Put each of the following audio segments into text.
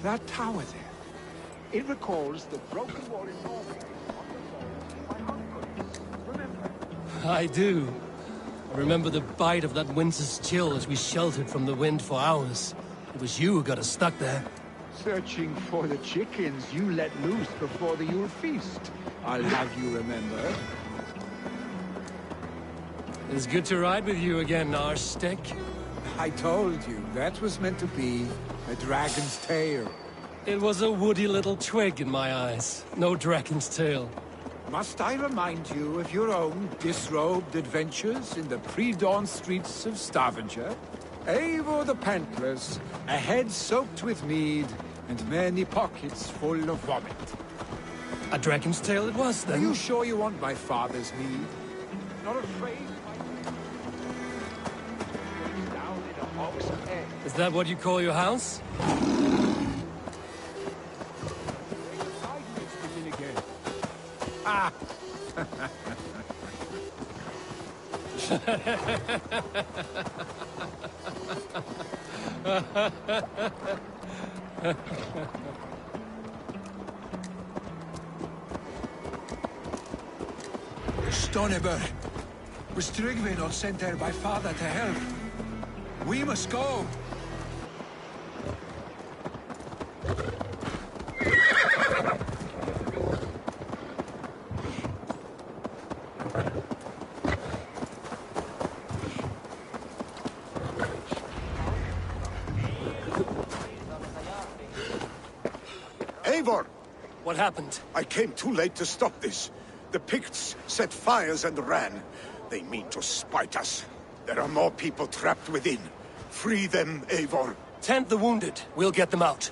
That tower there, it recalls the broken wall in Norway. My uncle, remember? I do. I remember the bite of that winter's chill as we sheltered from the wind for hours. It was you who got us stuck there. Searching for the chickens you let loose before the Yule feast. I'll have you remember. It's good to ride with you again, Arstick. I told you, that was meant to be a dragon's tail. It was a woody little twig in my eyes. No dragon's tail. Must I remind you of your own disrobed adventures in the pre-dawn streets of Stavanger? Eivor the Pantless, a head soaked with mead, and many pockets full of vomit. A dragon's tail it was, then? Are you sure you want my father's mead? Not afraid? Down in a hog's head. Is that what you call your house? Ah! Stoneberg, was Tryggvi not sent there by father to help? We must go! Eivor! What happened? I came too late to stop this. The Picts set fires and ran. They mean to spite us. There are more people trapped within. Free them, Eivor. Tend the wounded. We'll get them out.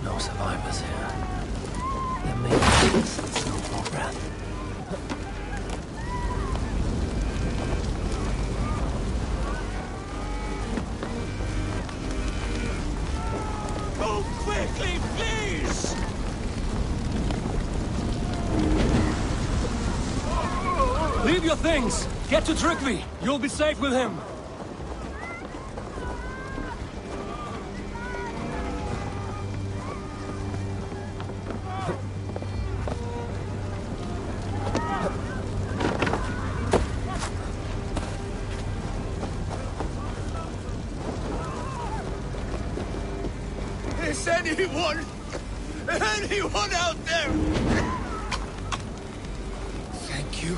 No survivors here. There may be still more breath. Move quickly, please! Leave your things! Get to Tryggvi! You'll be safe with him! Is anyone out there? Thank you.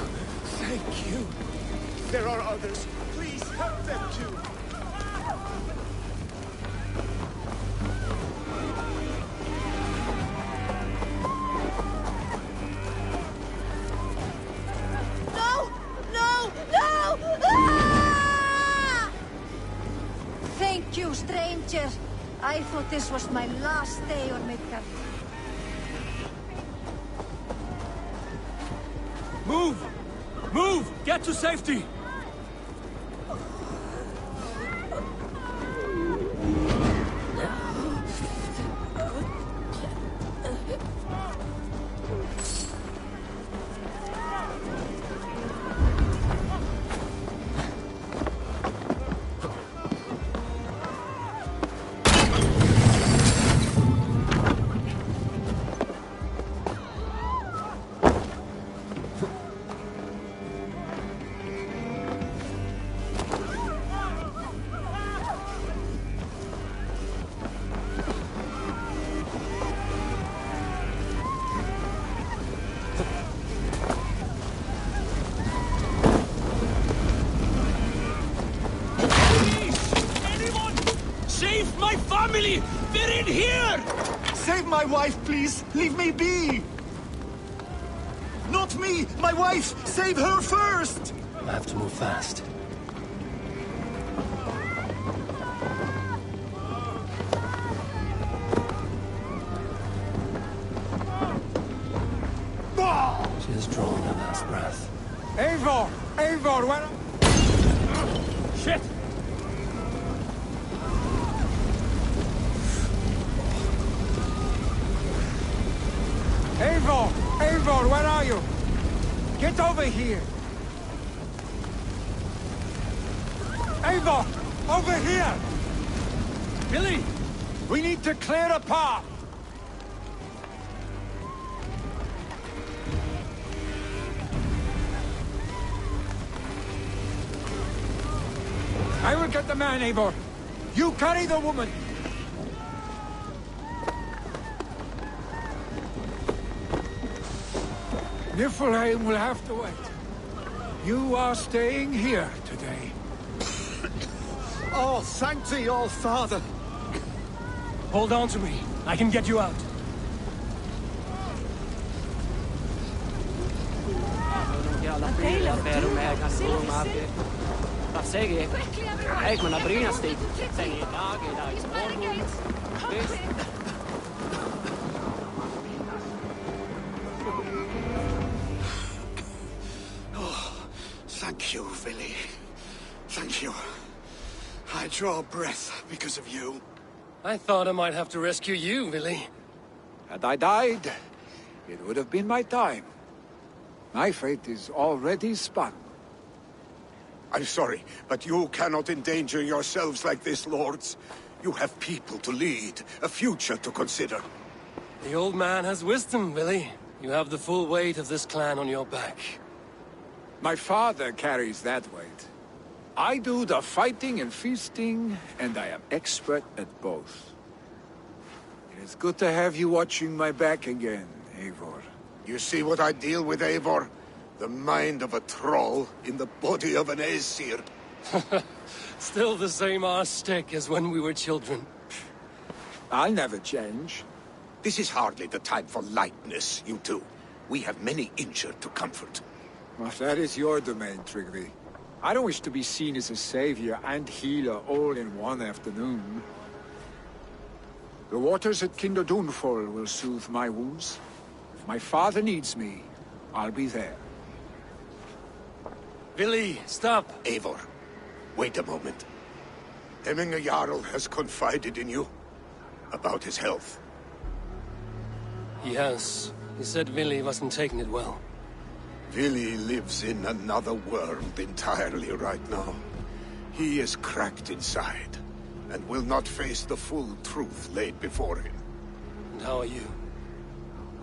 Thank you. There are others. Please help them too. No! No! No! Ah! Thank you, stranger. I thought this was my last day on Midgard. Move! Move! Get to safety! Family! They're in here! Save my wife, please! Leave me be! Not me! My wife! Save her first! I have to move fast. She has drawn her last breath. Eivor! Eivor, where... Shit! Eivor! Eivor, where are you? Get over here! Eivor! Over here! Billy! We need to clear a path! I will get the man, Eivor. You carry the woman. Niflheim will have to wait. You are staying here today. Oh, thank thee, all father! Hold on to me. I can get you out. Thank you, Villy. Thank you. I draw breath because of you. I thought I might have to rescue you, Billy. Had I died, it would have been my time. My fate is already spun. I'm sorry, but you cannot endanger yourselves like this, lords. You have people to lead, a future to consider. The old man has wisdom, Billy. You have the full weight of this clan on your back. My father carries that weight. I do the fighting and feasting, and I am expert at both. It is good to have you watching my back again, Eivor. You see what I deal with, Eivor? The mind of a troll in the body of an Aesir. Still the same arse stick as when we were children. I'll never change. This is hardly the time for lightness, you two. We have many injured to comfort. Well, that is your domain, Trigby. I don't wish to be seen as a savior and healer all in one afternoon. The waters at Kinderdunfol will soothe my wounds. If my father needs me, I'll be there. Billy, stop! Eivor, wait a moment. Hemminger Jarl has confided in you about his health. He has. He said Billy wasn't taking it well. Vili lives in another world entirely right now. He is cracked inside, and will not face the full truth laid before him. And how are you?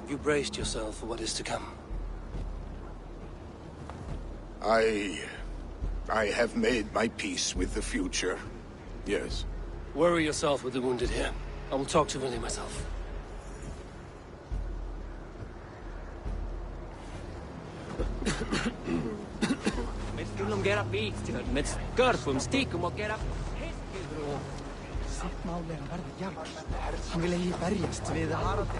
Have you braced yourself for what is to come? I have made my peace with the future. Yes. Worry yourself with the wounded here. I will talk to Billy myself. Sitt máli er að verða jarl. Hann vil eigi berjast við Haraldi.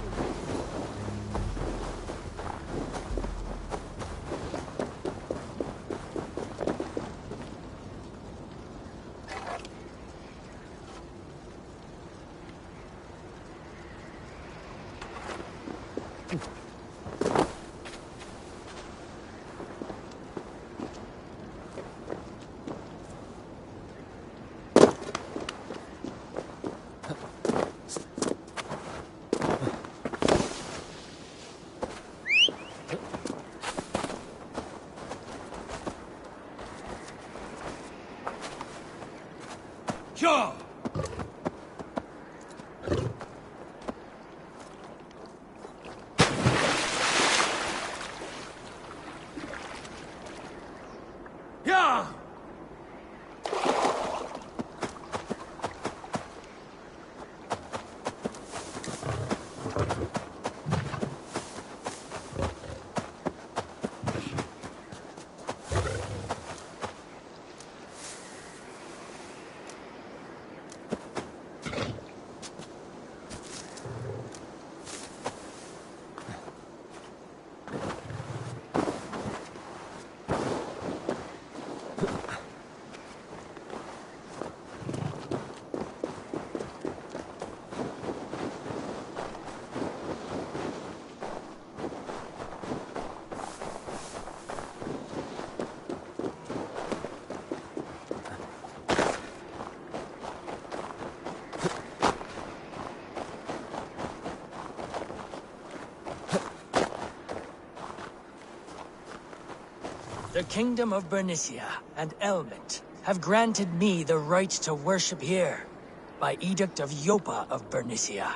Sure! The Kingdom of Bernicia and Elmet have granted me the right to worship here, by edict of Yopa of Bernicia.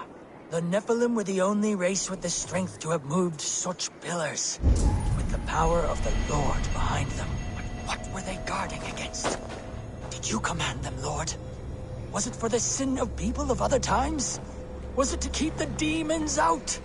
The Nephilim were the only race with the strength to have moved such pillars, with the power of the Lord behind them. But what were they guarding against? Did you command them, Lord? Was it for the sin of people of other times? Was it to keep the demons out?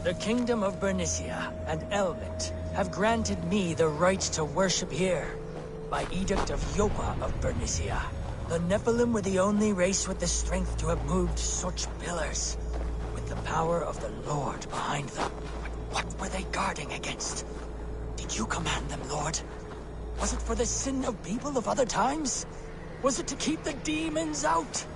The Kingdom of Bernicia and Elmet have granted me the right to worship here, by edict of Yopa of Bernicia. The Nephilim were the only race with the strength to have moved such pillars, with the power of the Lord behind them. But what were they guarding against? Did you command them, Lord? Was it for the sin of people of other times? Was it to keep the demons out?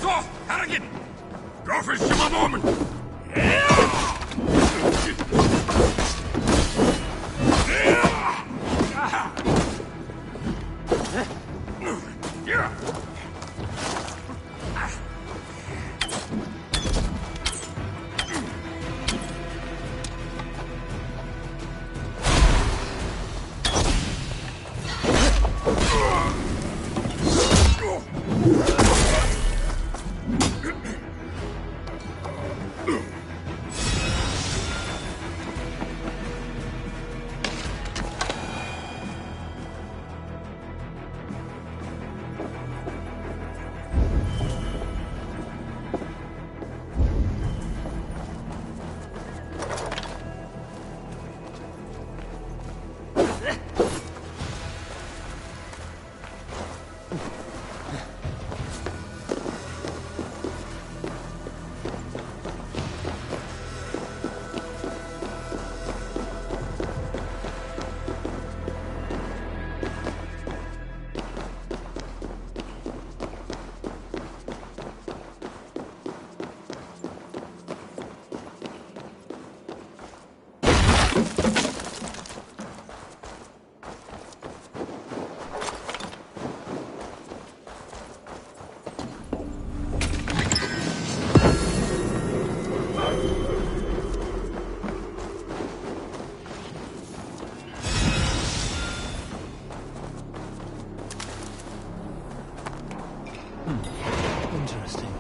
off, Harrigan! Grofers, give a moment! Interesting.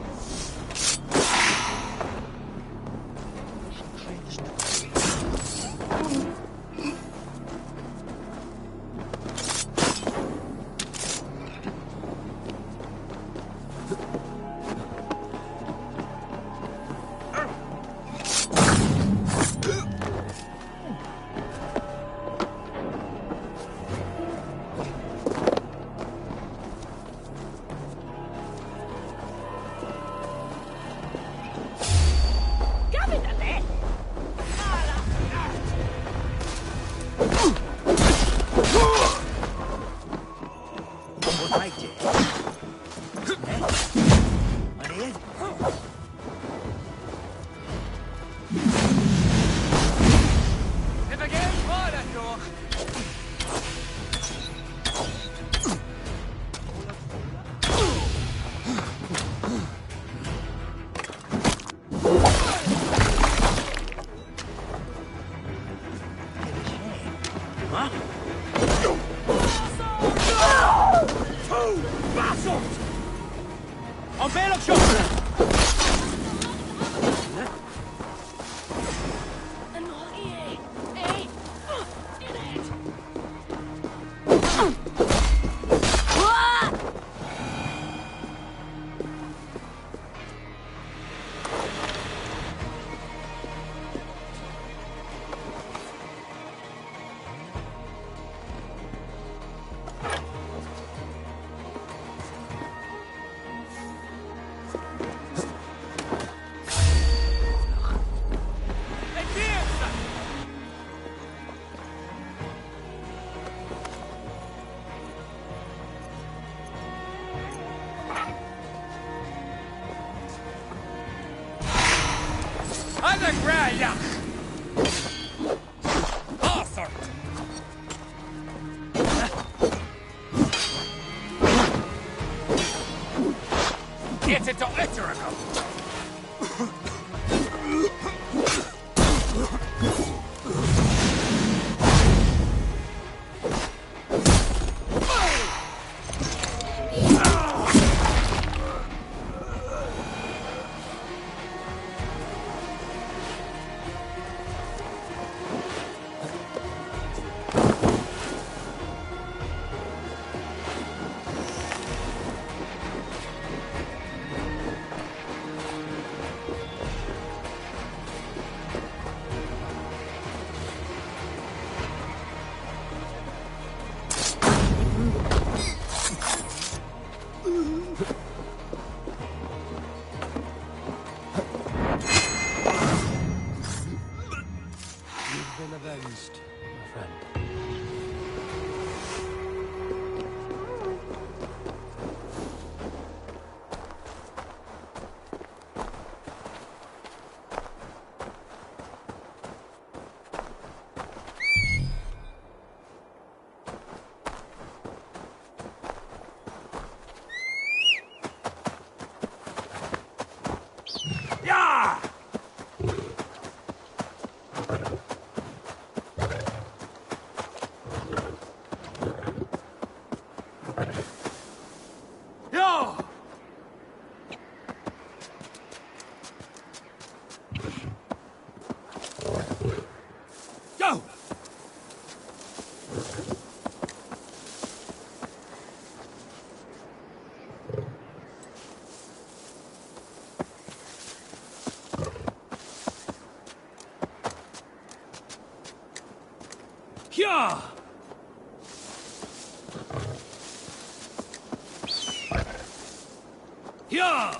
Get it to Iteracle! Yeah! Yeah!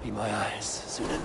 Be my eyes, Sunan.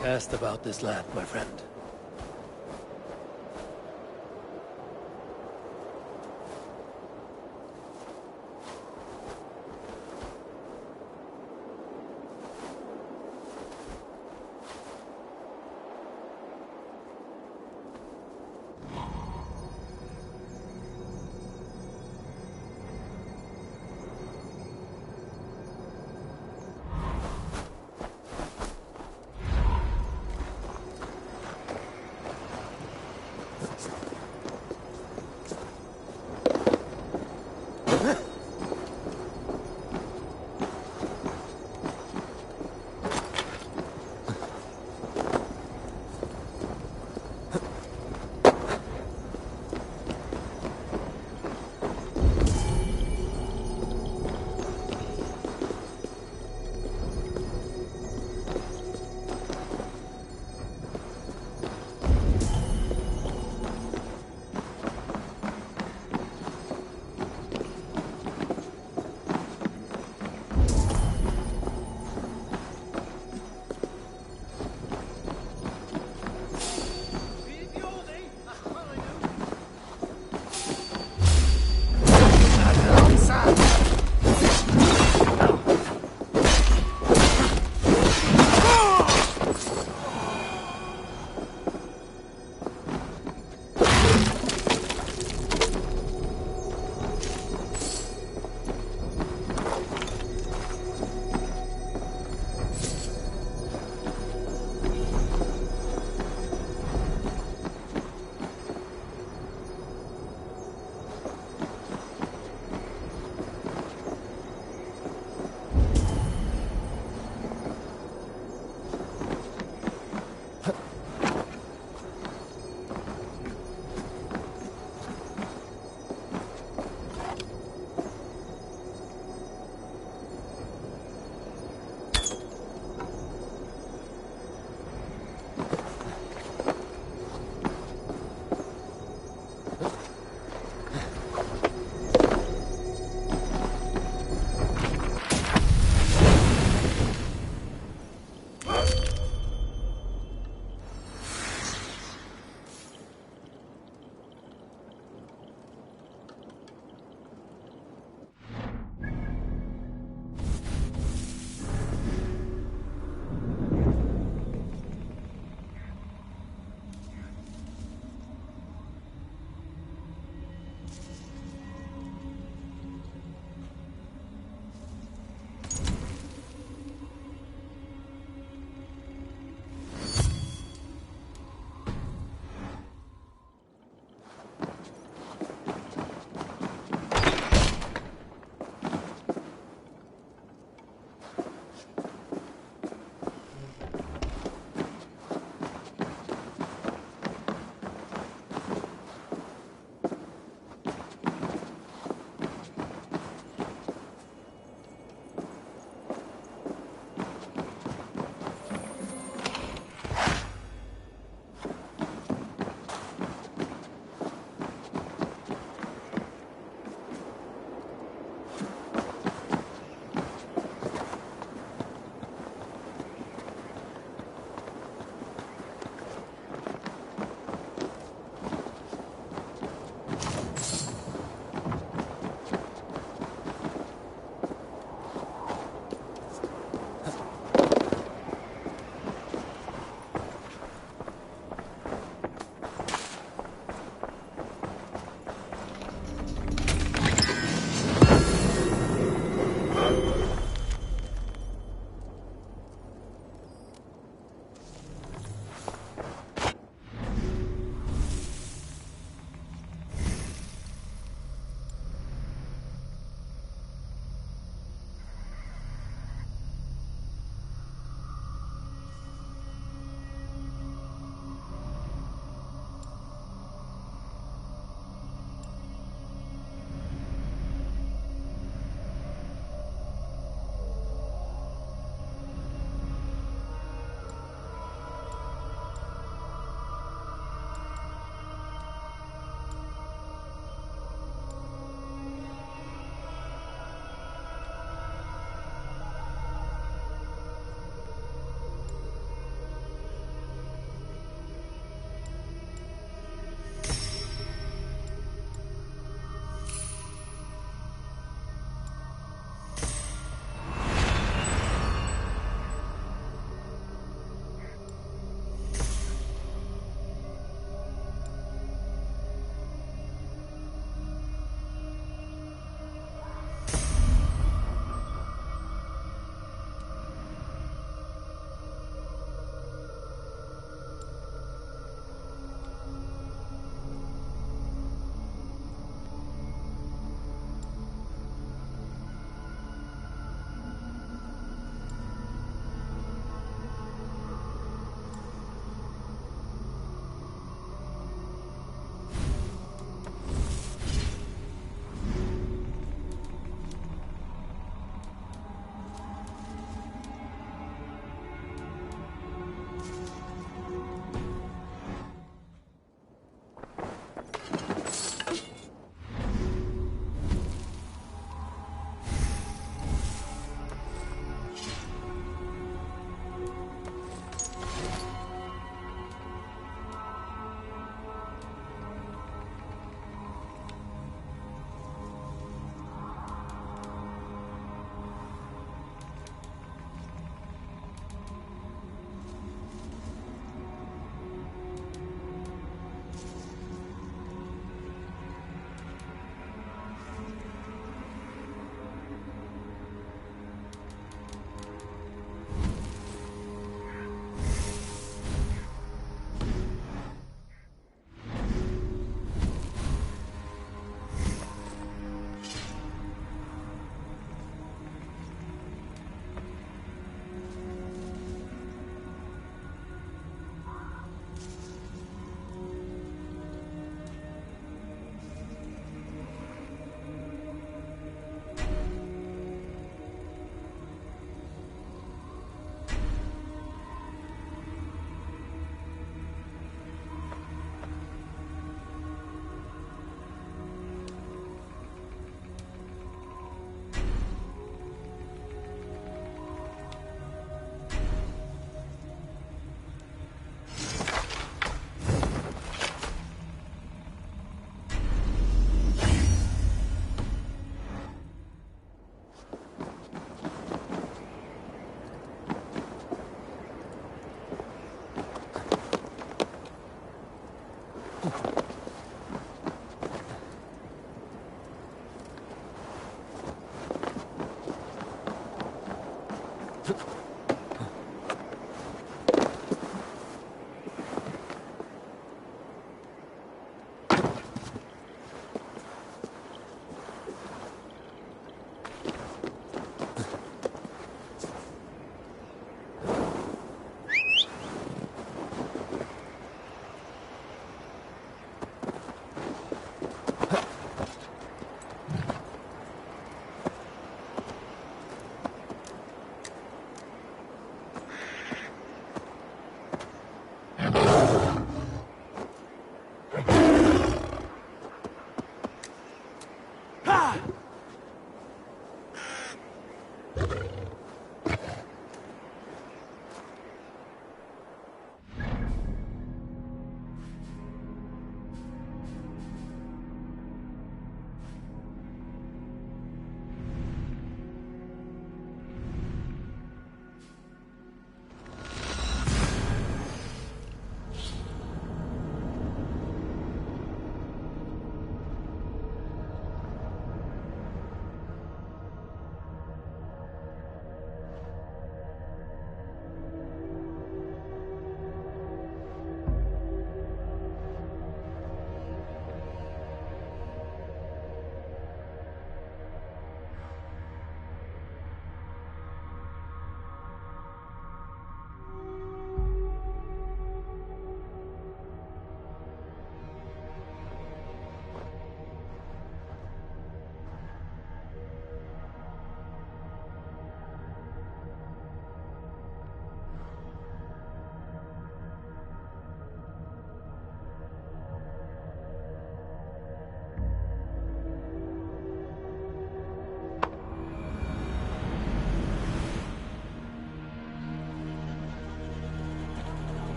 Cast about this land, my friend.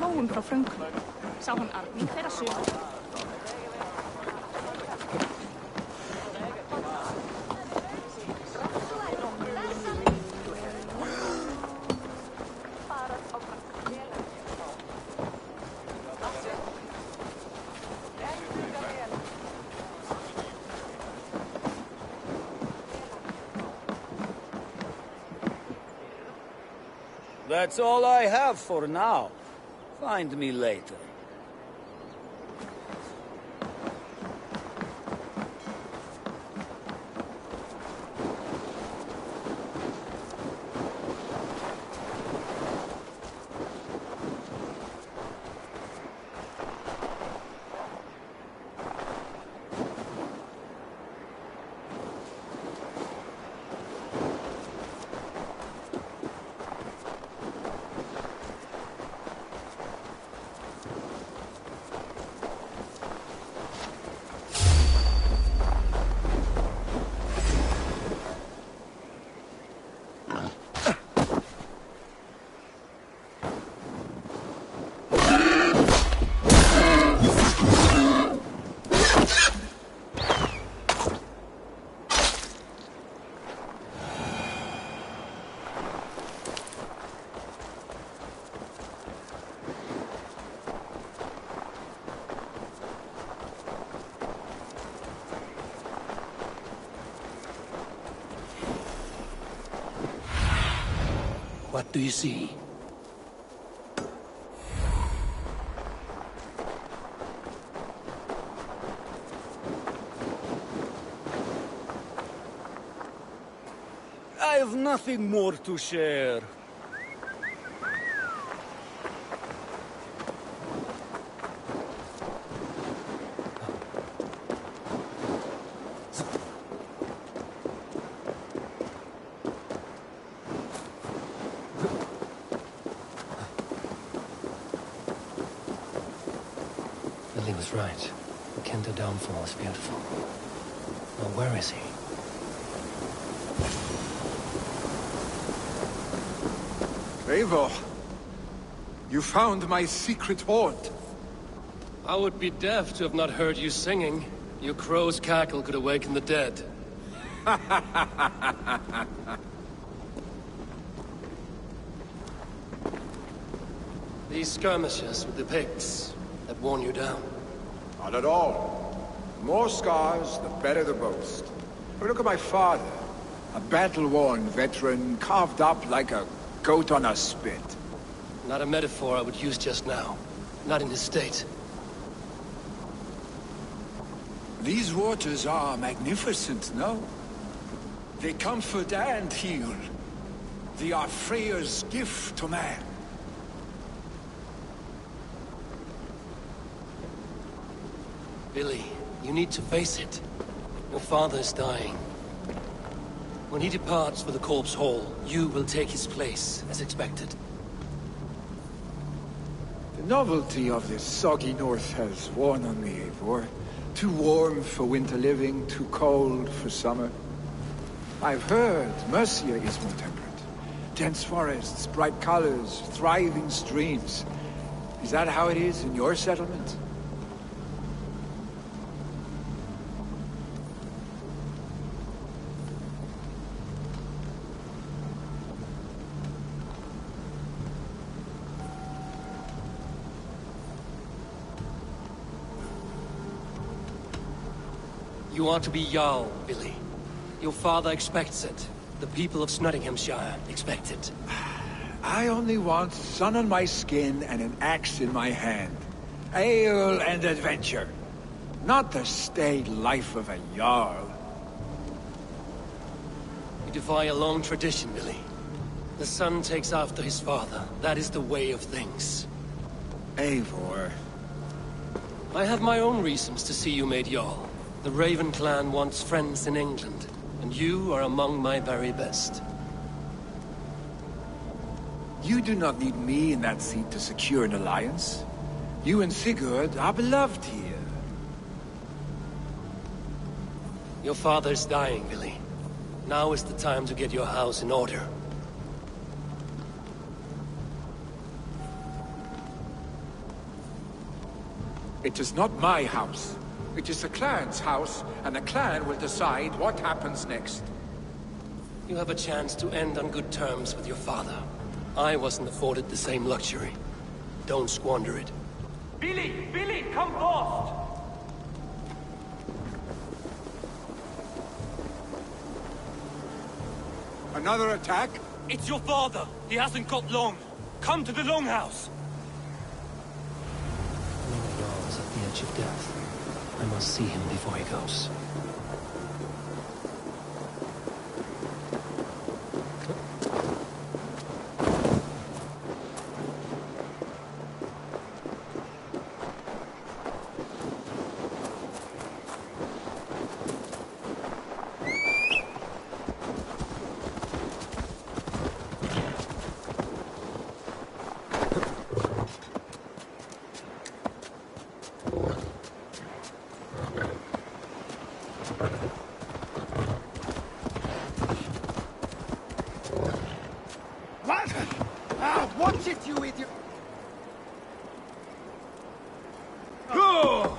tóum frá frönkum. Sá hann arfing þeirra sögur. That's all I have for now. Find me later. What do you see? I have nothing more to share. Lily was right. The Kendo downfall is beautiful. Now, where is he? Eivor, you found my secret haunt. I would be deaf to have not heard you singing. Your crow's cackle could awaken the dead. These skirmishes with the pigs that worn you down. Not at all. The more scars, the better the boast. But look at my father. A battle-worn veteran, carved up like a goat on a spit. Not a metaphor I would use just now. Not in his state. These waters are magnificent, no? They comfort and heal. They are Freya's gift to man. Billy, you need to face it. Your father is dying. When he departs for the Corpse Hall, you will take his place, as expected. The novelty of this soggy north has worn on me, Eivor. Too warm for winter living, too cold for summer. I've heard Mercia is more temperate. Dense forests, bright colors, thriving streams. Is that how it is in your settlement? You are to be Jarl, Billy. Your father expects it. The people of Nottinghamshire expect it. I only want sun on my skin and an axe in my hand. Ale and adventure. Not the staid life of a Jarl. You defy a long tradition, Billy. The son takes after his father. That is the way of things. Eivor. I have my own reasons to see you made Jarl. The Raven clan wants friends in England, and you are among my very best. You do not need me in that seat to secure an alliance. You and Sigurd are beloved here. Your father is dying, Billy. Now is the time to get your house in order. It is not my house. It is the clan's house, and the clan will decide what happens next. You have a chance to end on good terms with your father. I wasn't afforded the same luxury. Don't squander it. Billy! Billy, come forth! Another attack? It's your father! He hasn't got long! Come to the Longhouse! Jarl is at the edge of death. I must see him before he goes. What? Ah, watch it, you idiot! Oh!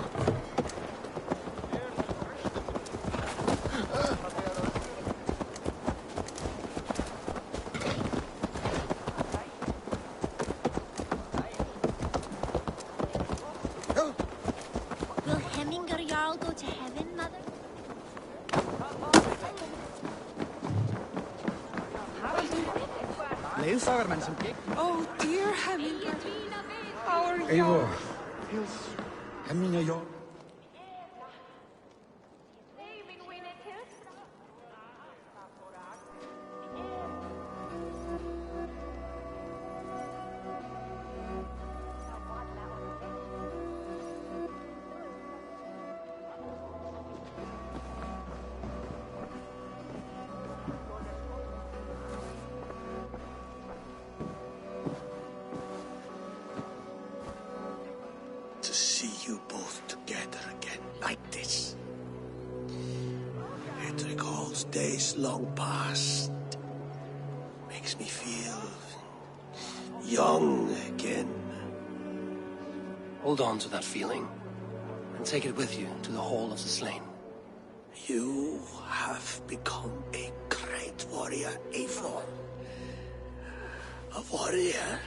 Will Hemminger Jarl go to heaven, Mother? Leedsagermenn som Oh, dear Hemminger. Our Eivor. Jarl. Hemminger Jarl. To see you both together again like this. It recalls days long past. Makes me feel young again. Hold on to that feeling, and take it with you to the Hall of the Slain. You have become a great warrior, Eivor. A warrior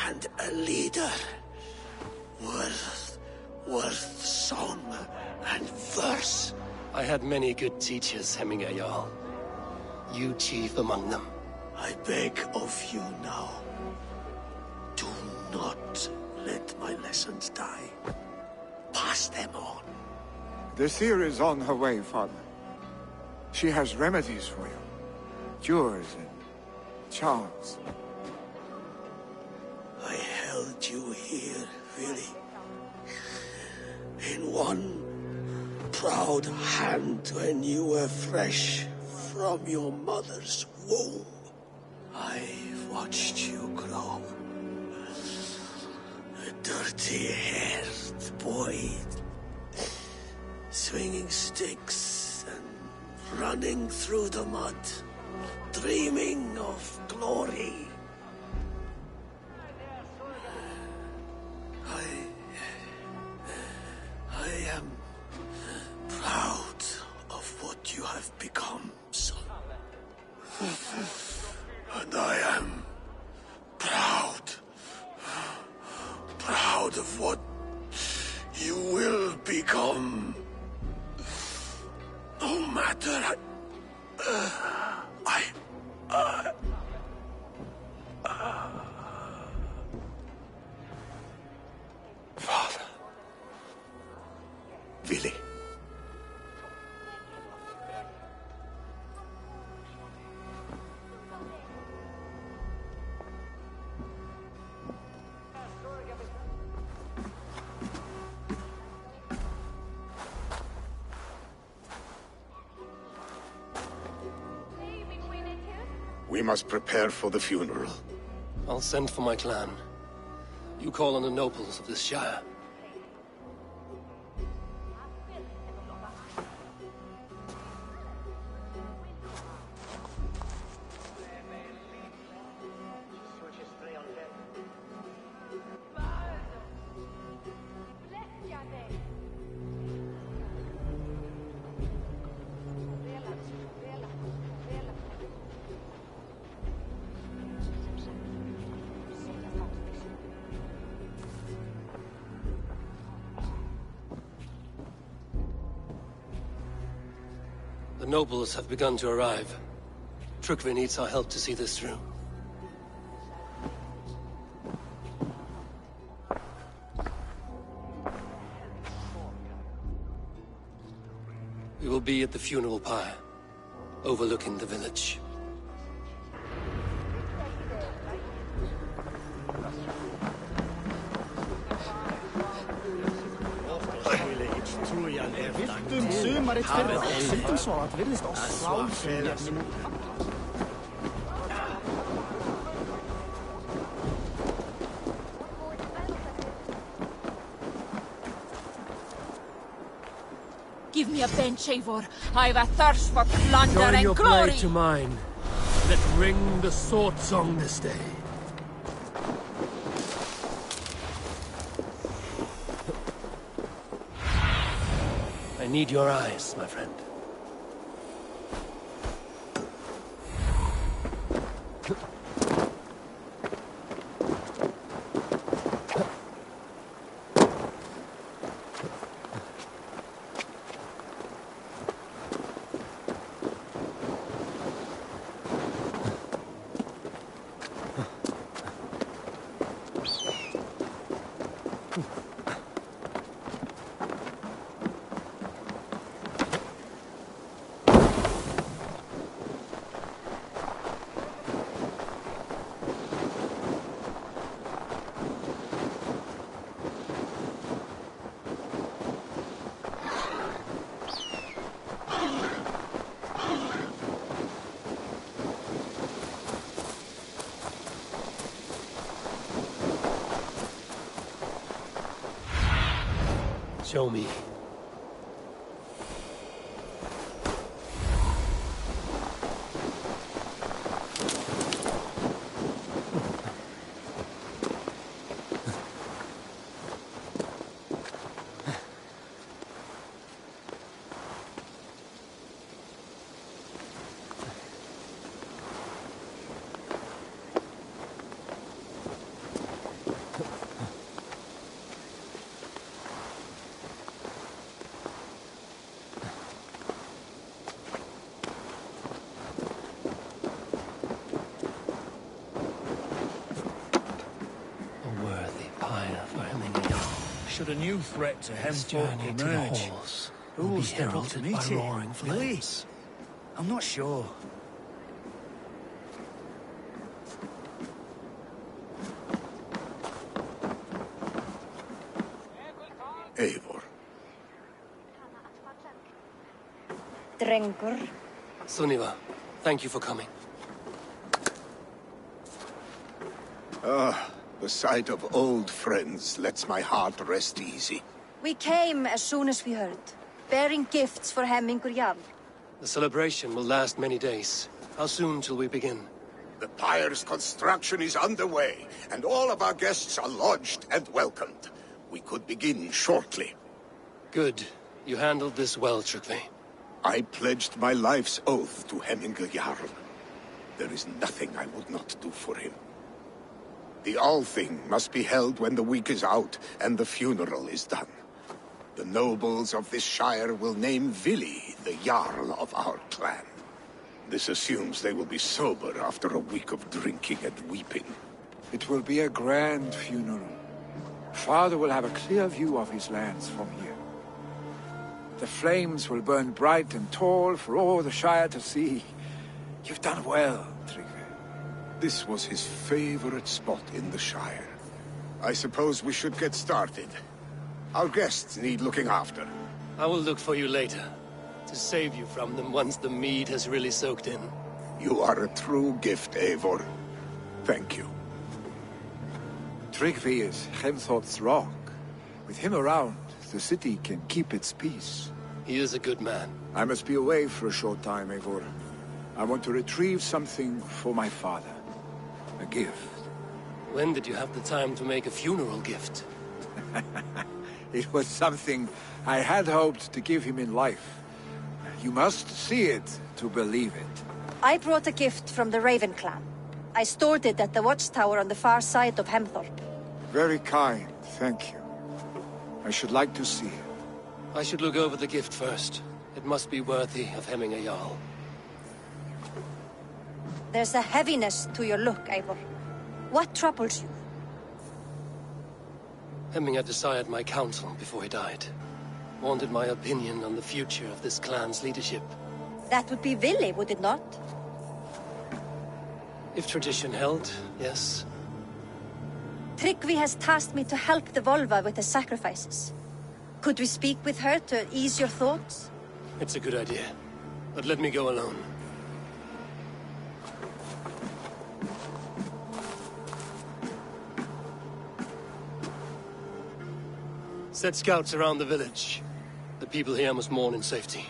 and a leader. Worth song and verse. I had many good teachers, Hemminger Jarl. You chief among them. I beg of you now, do not let my lessons die. Pass them on. The seer is on her way, Father. She has remedies for you. Cures and charms. I held you here, really. In one proud hand when you were fresh from your mother's womb. I've watched you grow. A dirty-haired boy, swinging sticks and running through the mud, dreaming of glory. I am proud of what you have become, son. And I am proud of what you will become. No matter Father. Willy. We must prepare for the funeral. I'll send for my clan. You call on the nobles of this shire. nobles have begun to arrive. Trukve needs our help to see this through. We will be at the funeral pyre, overlooking the village. Give me a bench, Eivor. I've a thirst for plunder and your glory. blade to mine. Let's ring the sword song this day. I need your eyes, my friend. Show me. Should a new threat to Hemthorpe To the emerge, halls who will will be step up to heralded meet by it? roaring Billy? flames. I'm not sure. Eivor. Drengur. Sunniva, thank you for coming. The sight of old friends lets my heart rest easy. We came as soon as we heard, bearing gifts for Hemmingur Jarl. The celebration will last many days. How soon till we begin? The pyre's construction is underway, and all of our guests are lodged and welcomed. We could begin shortly. Good. You handled this well, Trukve. I pledged my life's oath to Hemmingur Jarl. There is nothing I would not do for him. The Althing must be held when the week is out and the funeral is done. The nobles of this shire will name Vili the Jarl of our clan. This assumes they will be sober after a week of drinking and weeping. It will be a grand funeral. Father will have a clear view of his lands from here. The flames will burn bright and tall for all the Shire to see. You've done well, Trygve. This was his favorite spot in the Shire. I suppose we should get started. Our guests need looking after. I will look for you later, to save you from them once the mead has really soaked in. You are a true gift, Eivor. Thank you. Trygve is Hemthorpe's rock. With him around, the city can keep its peace. He is a good man. I must be away for a short time, Eivor. I want to retrieve something for my father. A gift. When did you have the time to make a funeral gift? It was something I had hoped to give him in life. You must see it to believe it. I brought a gift from the Raven clan. I stored it at the watchtower on the far side of Hemthorpe. Very kind, thank you. I should like to see it. I should look over the gift first. It must be worthy of Hemming a Jarl. There's a heaviness to your look, Eivor. What troubles you? Hemming had desired my counsel before he died. Wanted my opinion on the future of this clan's leadership. That would be Vili, would it not? If tradition held, yes. Tryggvi has tasked me to help the Volva with the sacrifices. Could we speak with her to ease your thoughts? It's a good idea. But let me go alone. Set scouts around the village. The people here must mourn in safety.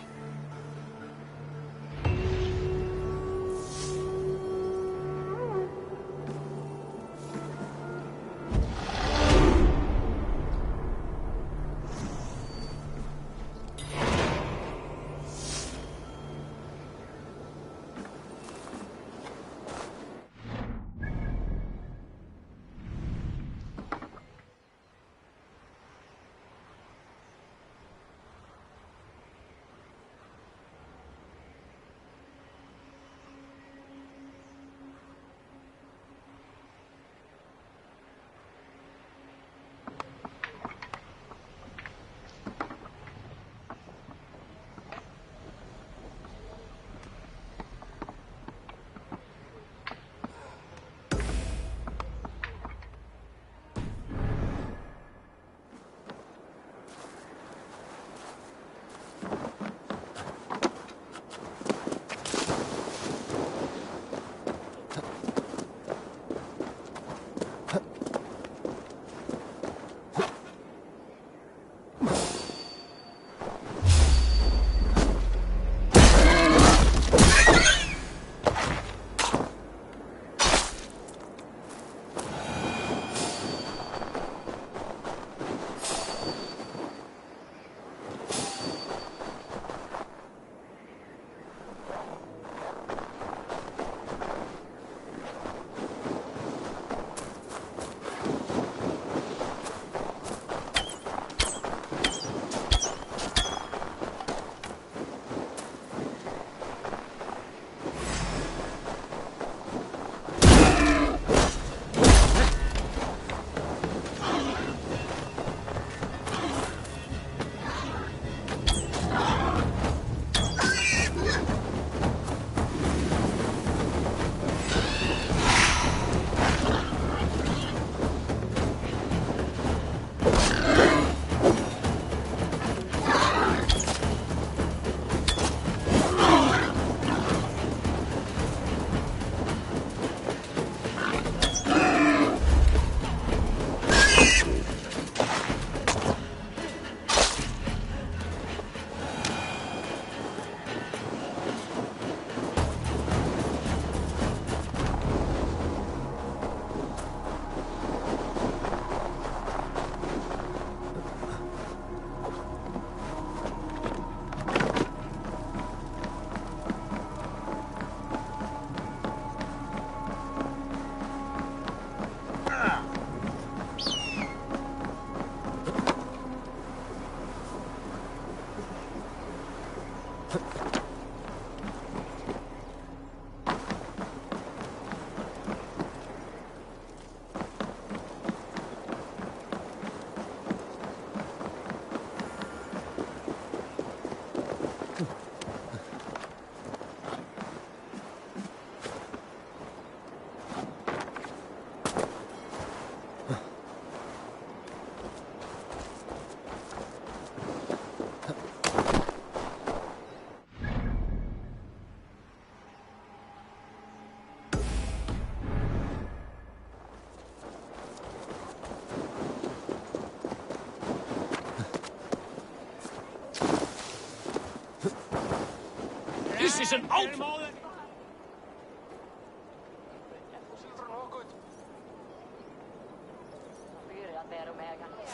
This is an out!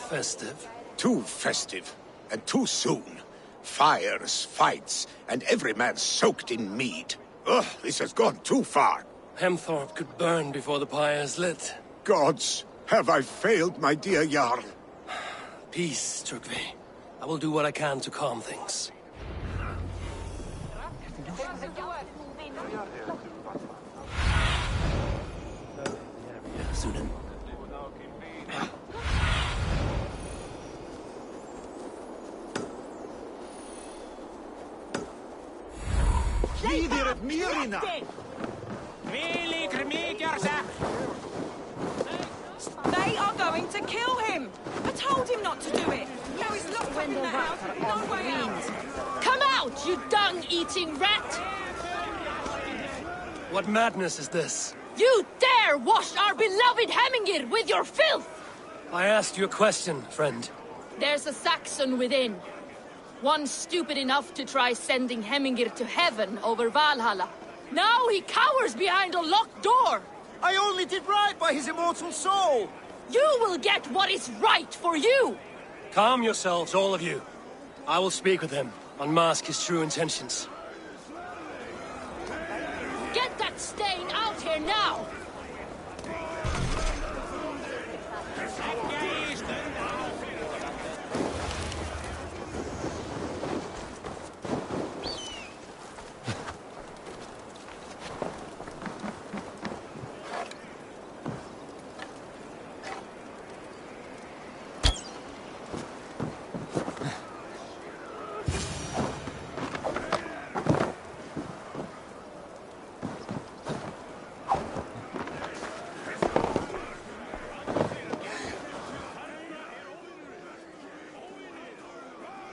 Festive. Too festive, and too soon. Fires, fights, and every man soaked in mead. Ugh, this has gone too far. Hemthorpe could burn before the pyre's lit. Gods, have I failed my dear Jarl? Peace, Tryggvi. I will do what I can to calm things. Sunan. Líðir af mýrina! They are going to kill him! I told him not to do it! Now he's locked up in the house with no way out! Come out, you dung-eating rat! What madness is this? You dare wash our beloved Hemingir with your filth! I asked you a question, friend. There's a Saxon within. One stupid enough to try sending Hemingir to heaven over Valhalla. Now he cowers behind a locked door! I only did right by his immortal soul! You will get what is right for you! Calm yourselves, all of you. I will speak with him, unmask his true intentions. Get that stain out here now!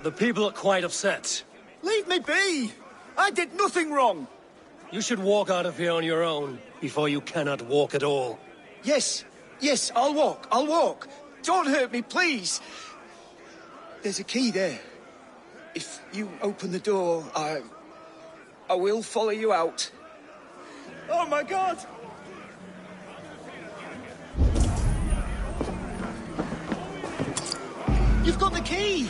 The people are quite upset. Leave me be! I did nothing wrong! You should walk out of here on your own, before you cannot walk at all. Yes, I'll walk. Don't hurt me, please! There's a key there. If you open the door, I will follow you out. Oh my God! You've got the key!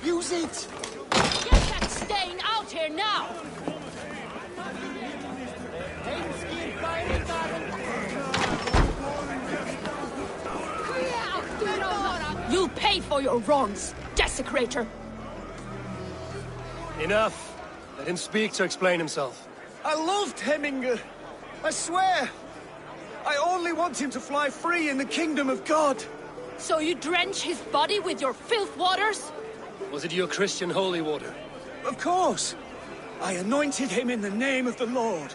Use it! Get that stain out here now! You'll pay for your wrongs, desecrator! Enough. Let him speak to explain himself. I loved Hemingr. I swear. I only want him to fly free in the kingdom of God. So you drench his body with your filth waters? Was it your Christian holy water? Of course. I anointed him in the name of the Lord.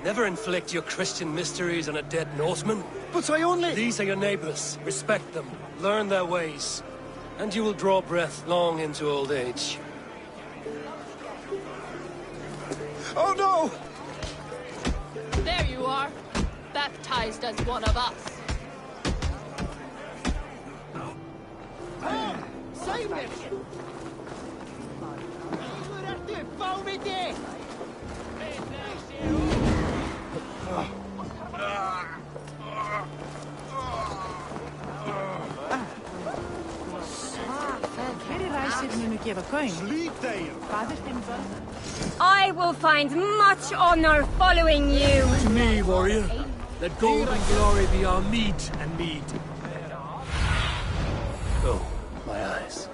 Never inflict your Christian mysteries on a dead Norseman. But I only... These are your neighbors. Respect them. Learn their ways. And you will draw breath long into old age. Oh no! There you are. Baptized as one of us. Save me! I will find much honor following you. To me, warrior. Let gold and glory be our meat and mead. Oh, my eyes.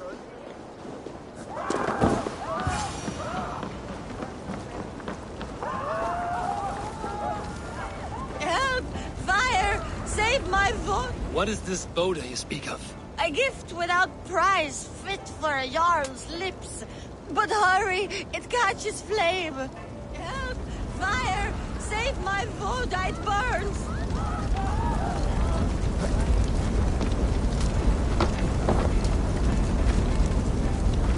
Help! Fire! Save my vote! What is this Boda you speak of? A gift without price, fit for a Jarl's lips. But hurry, it catches flame. Help! Fire! Save my vote, it burns!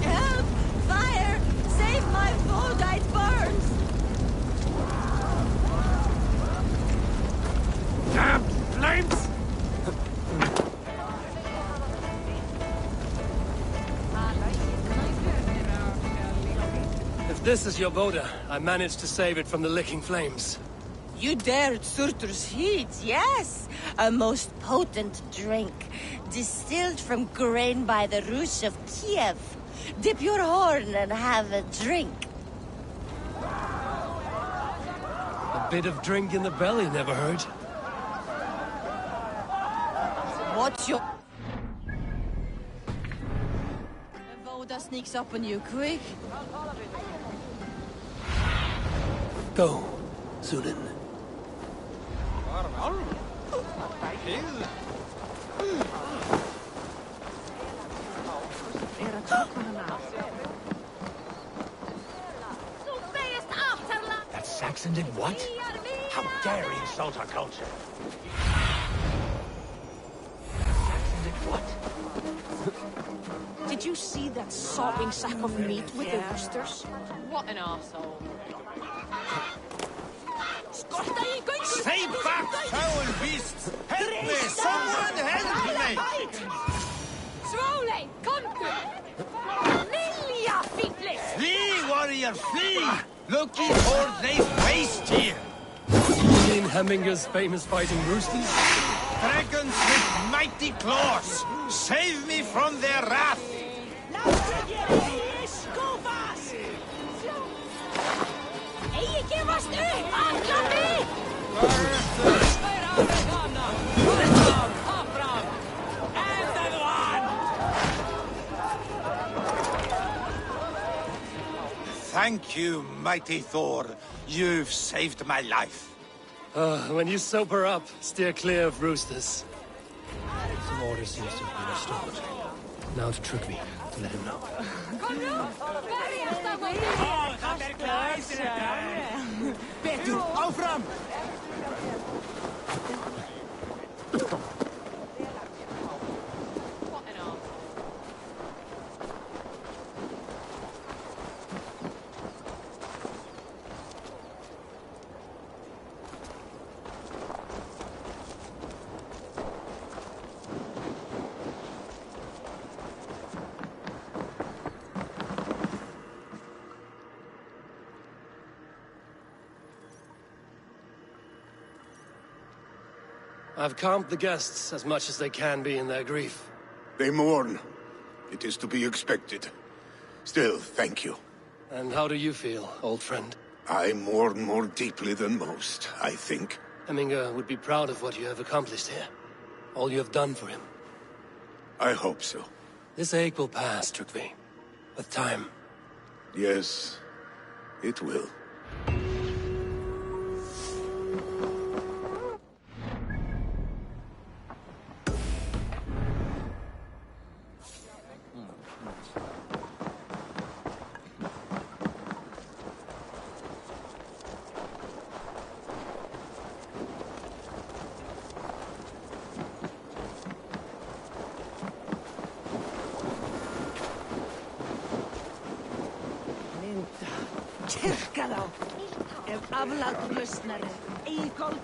Help! Fire! Save my vote, it burns! Damn flames! If this is your Boda, I managed to save it from the licking flames. You dared Surtur's heat, yes. A most potent drink, distilled from grain by the Rus of Kiev. Dip your horn and have a drink. A bit of drink in the belly never hurt. What's your... Voda sneaks up on you quick. Go, Sunan. That Saxon did what? How dare he insult our culture? Saxon did what? Did you see that sopping sack of meat with the roosters? What an arsehole. Stay back, foul beasts! Help me! Someone help me! Slowly, come to Lilia, feetless! Flee, warrior, flee! Looking for they waste here! Seen Hemminger's famous fighting roosters? Dragons with mighty claws! Save me from their wrath! Thank you, mighty Thor. You've saved my life. When you sober up, steer clear of roosters. Some order seems to have been restored. Now to Trugvi, to let him know. Betur, áfram! What an arsehole. I've calmed the guests as much as they can be in their grief. They mourn. It is to be expected. Still, thank you. And how do you feel, old friend? I mourn more deeply than most, I think. Hemminger would be proud of what you have accomplished here. All you have done for him. I hope so. This ache will pass, Trugvi. With time. Yes, it will. Tyrka þá! Ef aflátur lausnar er Eikol.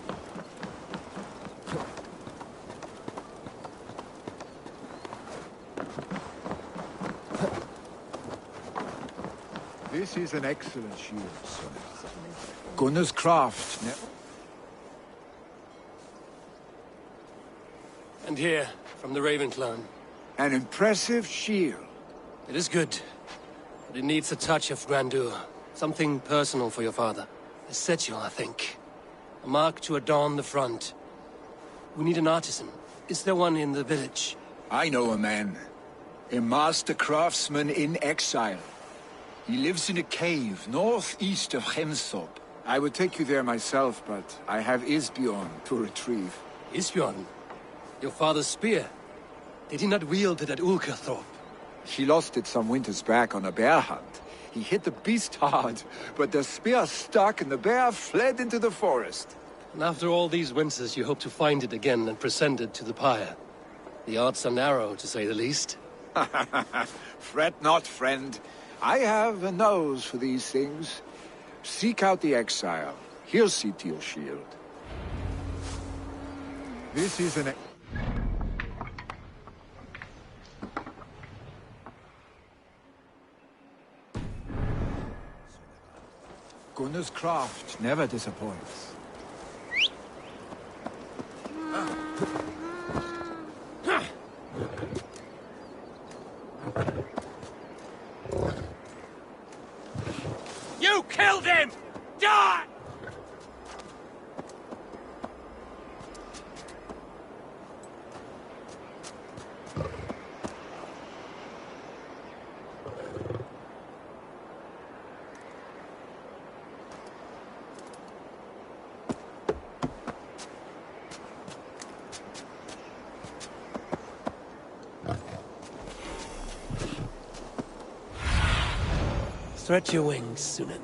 This is an excellent shield, son. Gunnar's craft. And here, from the Raven clan. An impressive shield. It is good, but it needs a touch of grandeur. Something personal for your father. A sigil, I think. A mark to adorn the front. We need an artisan. Is there one in the village? I know a man. A master craftsman in exile. He lives in a cave northeast of Hemsop. I would take you there myself, but I have Isbjorn to retrieve. Isbjorn? Your father's spear? Did he not wield it at Ulkerthorpe? He lost it some winters back on a bear hunt. He hit the beast hard, but the spear stuck and the bear fled into the forest. And after all these winters, you hope to find it again and present it to the pyre. The odds are narrow, to say the least. Fret not, friend. I have a nose for these things. Seek out the exile. He'll see to your shield. This is an... Gunnar's craft never disappoints. You killed him! Die! Stretch your wings, Sunan.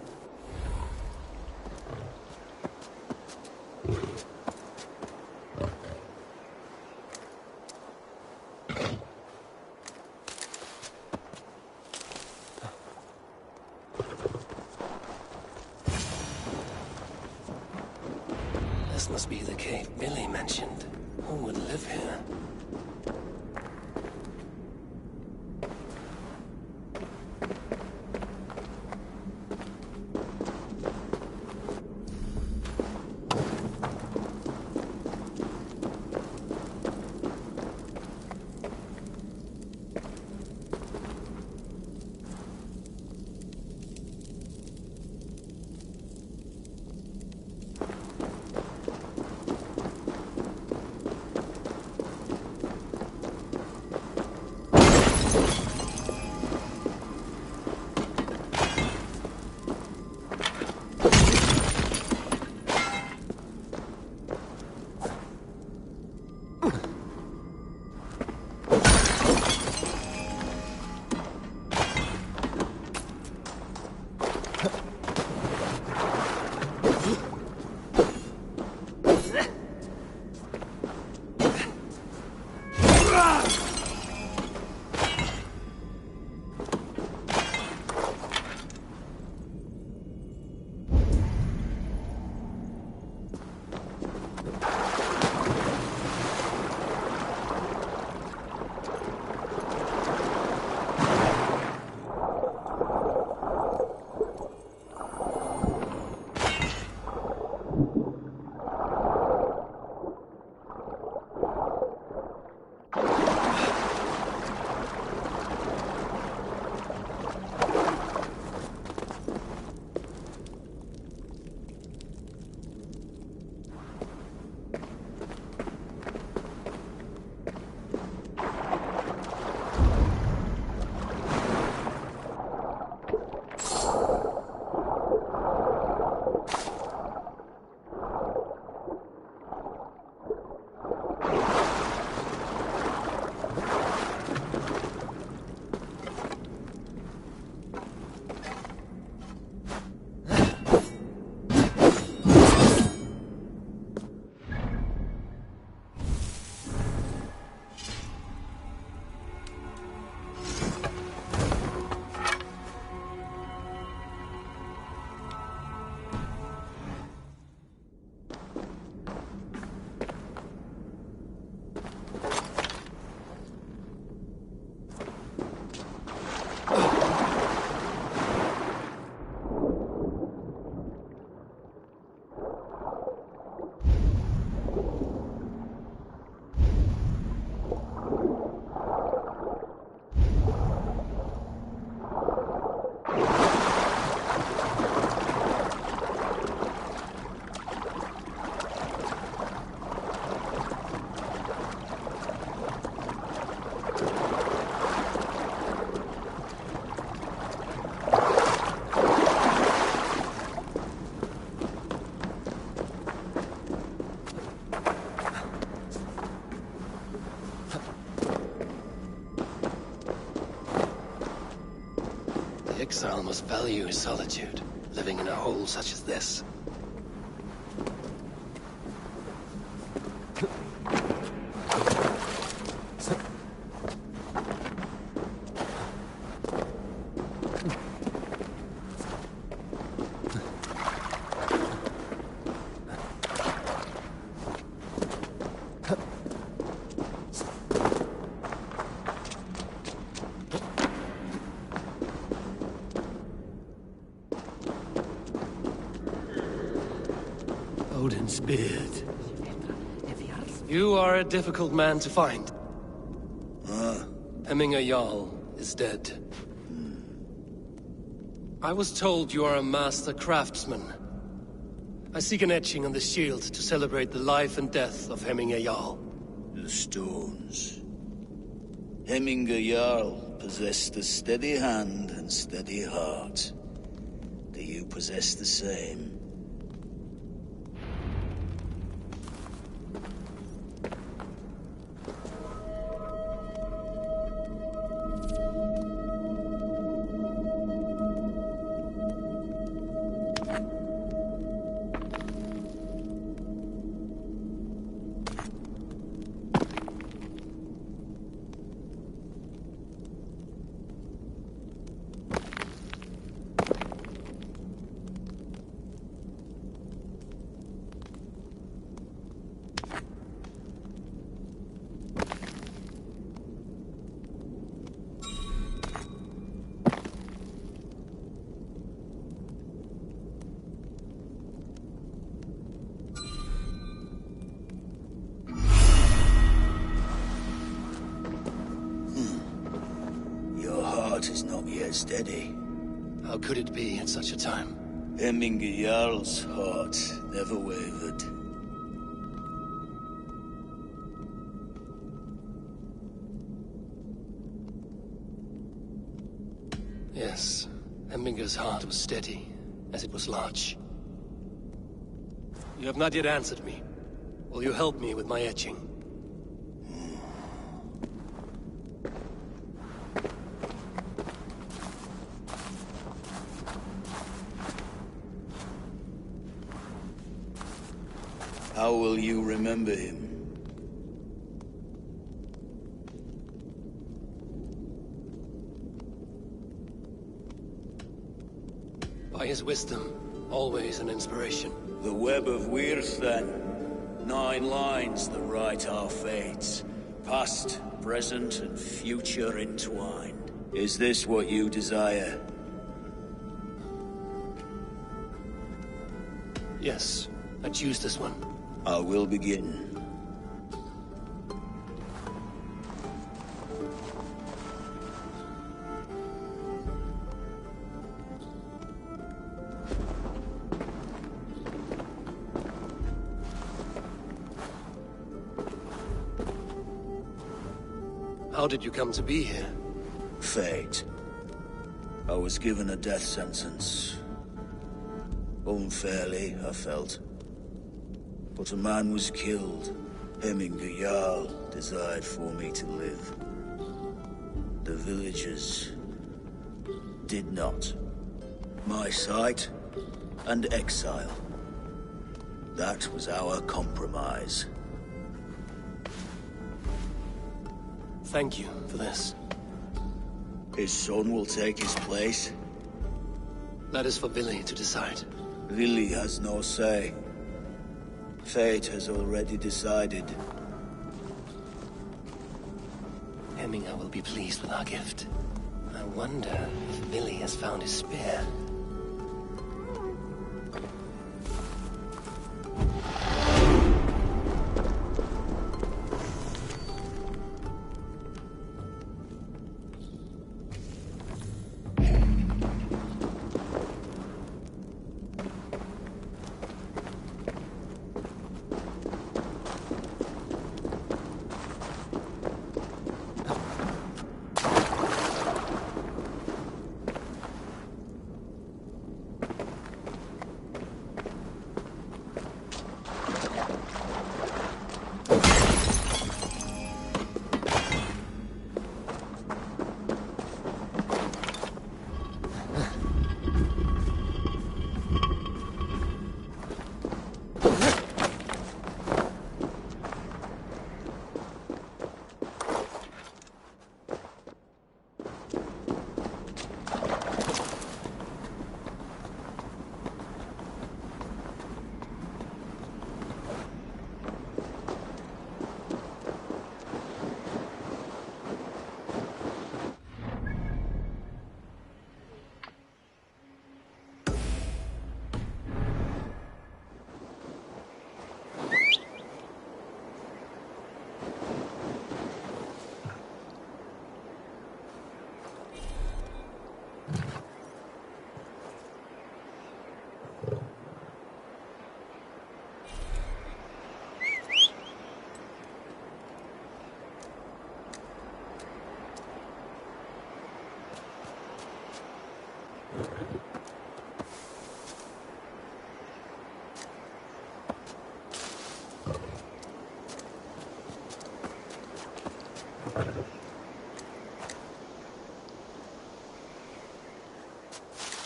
This must be the cave Billy mentioned. Who would live here? Exile must value his solitude, living in a hole such as this. Odin's beard. You are a difficult man to find. Hemminger Jarl is dead. I was told you are a master craftsman. I seek an etching on the shield to celebrate the life and death of Hemminger Jarl. The stones. Hemminger Jarl possessed a steady hand and steady heart. Do you possess the same? steady. How could it be at such a time? Hemminger Jarl's heart never wavered. Yes, Hemminger's heart was steady, as it was large. You have not yet answered me. Will you help me with my etching? How will you remember him? By his wisdom, always an inspiration. The web of Wirth, then. 9 lines that write our fates. Past, present, and future entwined. Is this what you desire? Yes, I choose this one. I will begin. How did you come to be here? Fate. I was given a death sentence. Unfairly, I felt. But a man was killed. Hemminger Jarl desired for me to live. The villagers did not. My sight and exile. That was our compromise. Thank you for this. His son will take his place. That is for Vili to decide. Vili has no say. Fate has already decided. Hemminger will be pleased with our gift. I wonder if Vili has found his spear.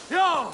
Ja!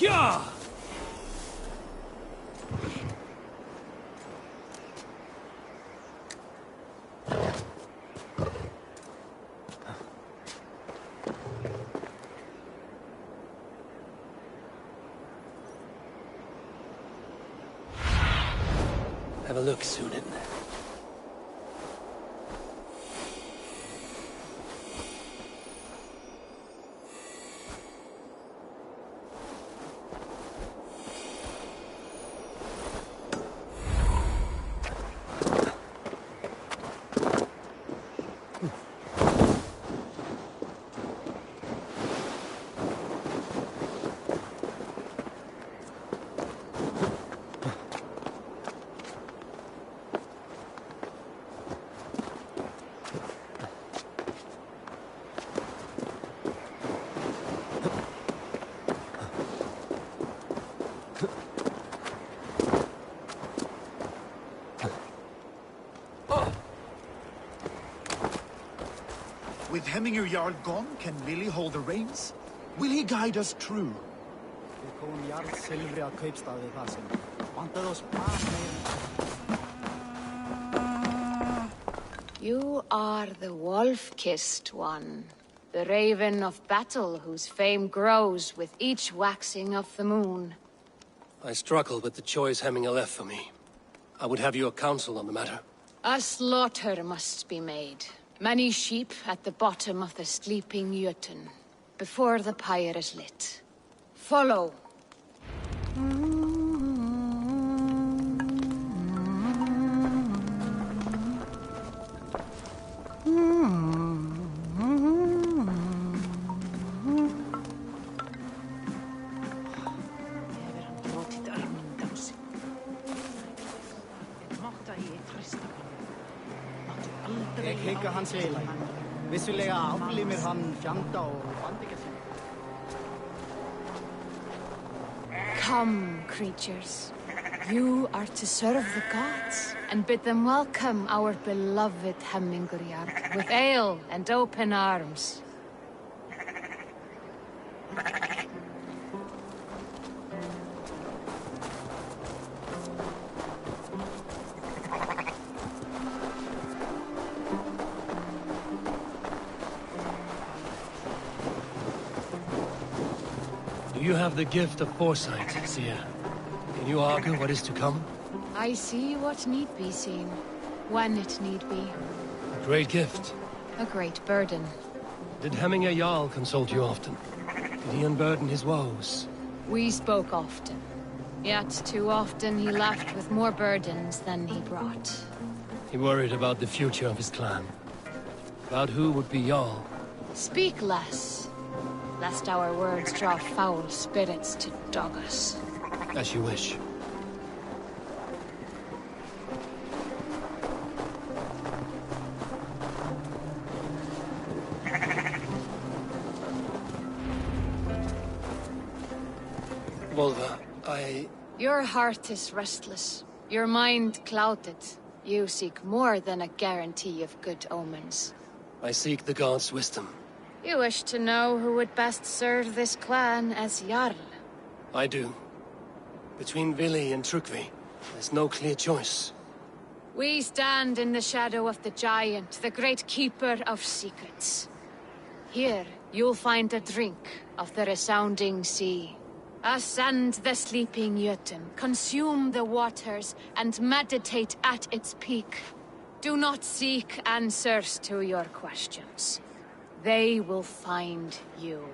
Yeah! Have a look, Sunan. With Hemminger Jarl gone, can Willie hold the reins? Will he guide us true? You are the wolf-kissed one. The raven of battle whose fame grows with each waxing of the moon. I struggle with the choice Hemminger left for me. I would have your counsel on the matter. A slaughter must be made. Many sheep at the bottom of the sleeping Jötun, before the pyre is lit. Follow. Ég hygg að hann sé í lagi. Vissulega aflimir hann fjanda og bandingja Come, creatures. You are to serve the gods, and bid them welcome our beloved Hemmingerjarl with ale and open arms. You have the gift of foresight, Seer. Can you argue what is to come? I see what need be seen, when it need be. A great gift. A great burden. Did Hemminger Jarl consult you often? Did he unburden his woes? We spoke often. Yet too often he left with more burdens than he brought. He worried about the future of his clan. About who would be Jarl. Speak less, lest our words draw foul spirits to dog us. As you wish. Volva, Your heart is restless. Your mind clouded. You seek more than a guarantee of good omens. I seek the gods' wisdom. You wish to know who would best serve this clan as Jarl. I do. Between Vili and Trukvi, there's no clear choice. We stand in the shadow of the giant, the great keeper of secrets. Here, you'll find a drink of the resounding sea. Ascend the sleeping Jötun, consume the waters, and meditate at its peak. Do not seek answers to your questions. They will find you.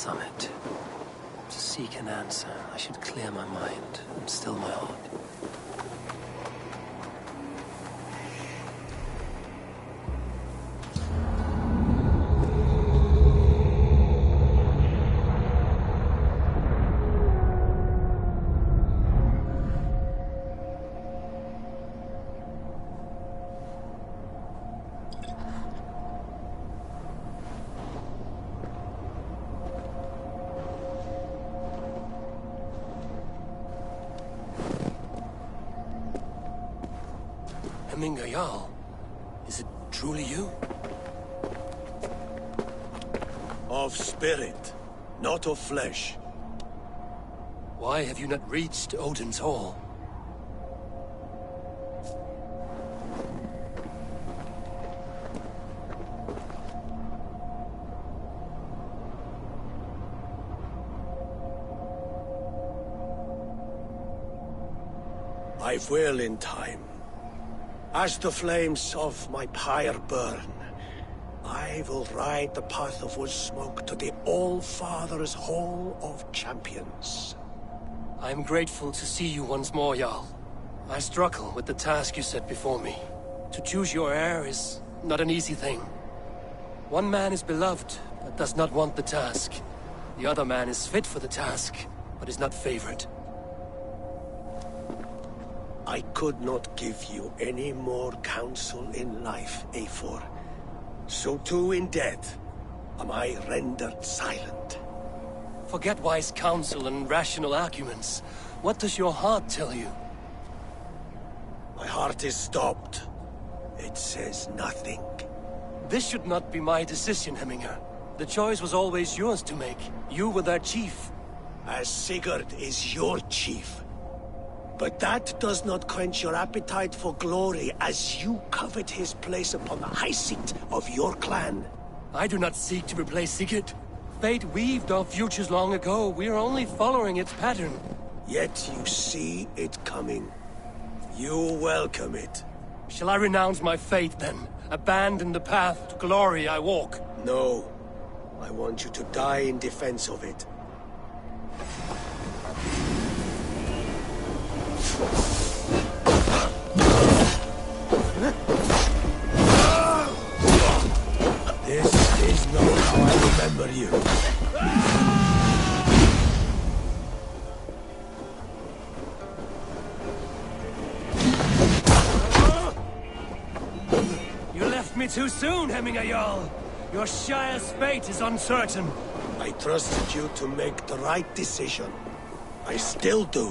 summit. To seek an answer, I should clear my mind and still my heart. Jarl, is it truly you? Of spirit, not of flesh. Why have you not reached Odin's Hall? I will in time. As the flames of my pyre burn, I will ride the path of wood smoke to the All-Father's Hall of Champions. I am grateful to see you once more, Jarl. I struggle with the task you set before me. To choose your heir is not an easy thing. One man is beloved, but does not want the task. The other man is fit for the task, but is not favored. I could not give you any more counsel in life, Eivor. So too in death am I rendered silent. Forget wise counsel and rational arguments. What does your heart tell you? My heart is stopped. It says nothing. This should not be my decision, Hemminger. The choice was always yours to make. You were their chief. As Sigurd is your chief. But that does not quench your appetite for glory as you covet his place upon the high seat of your clan. I do not seek to replace Sigurd. Fate weaved our futures long ago. We are only following its pattern. Yet you see it coming. You welcome it. Shall I renounce my fate, then? Abandon the path to glory I walk? No. I want you to die in defense of it. This is not how I remember you. You left me too soon, Hemminger Jarl. Your Shire's fate is uncertain. I trusted you to make the right decision. I still do.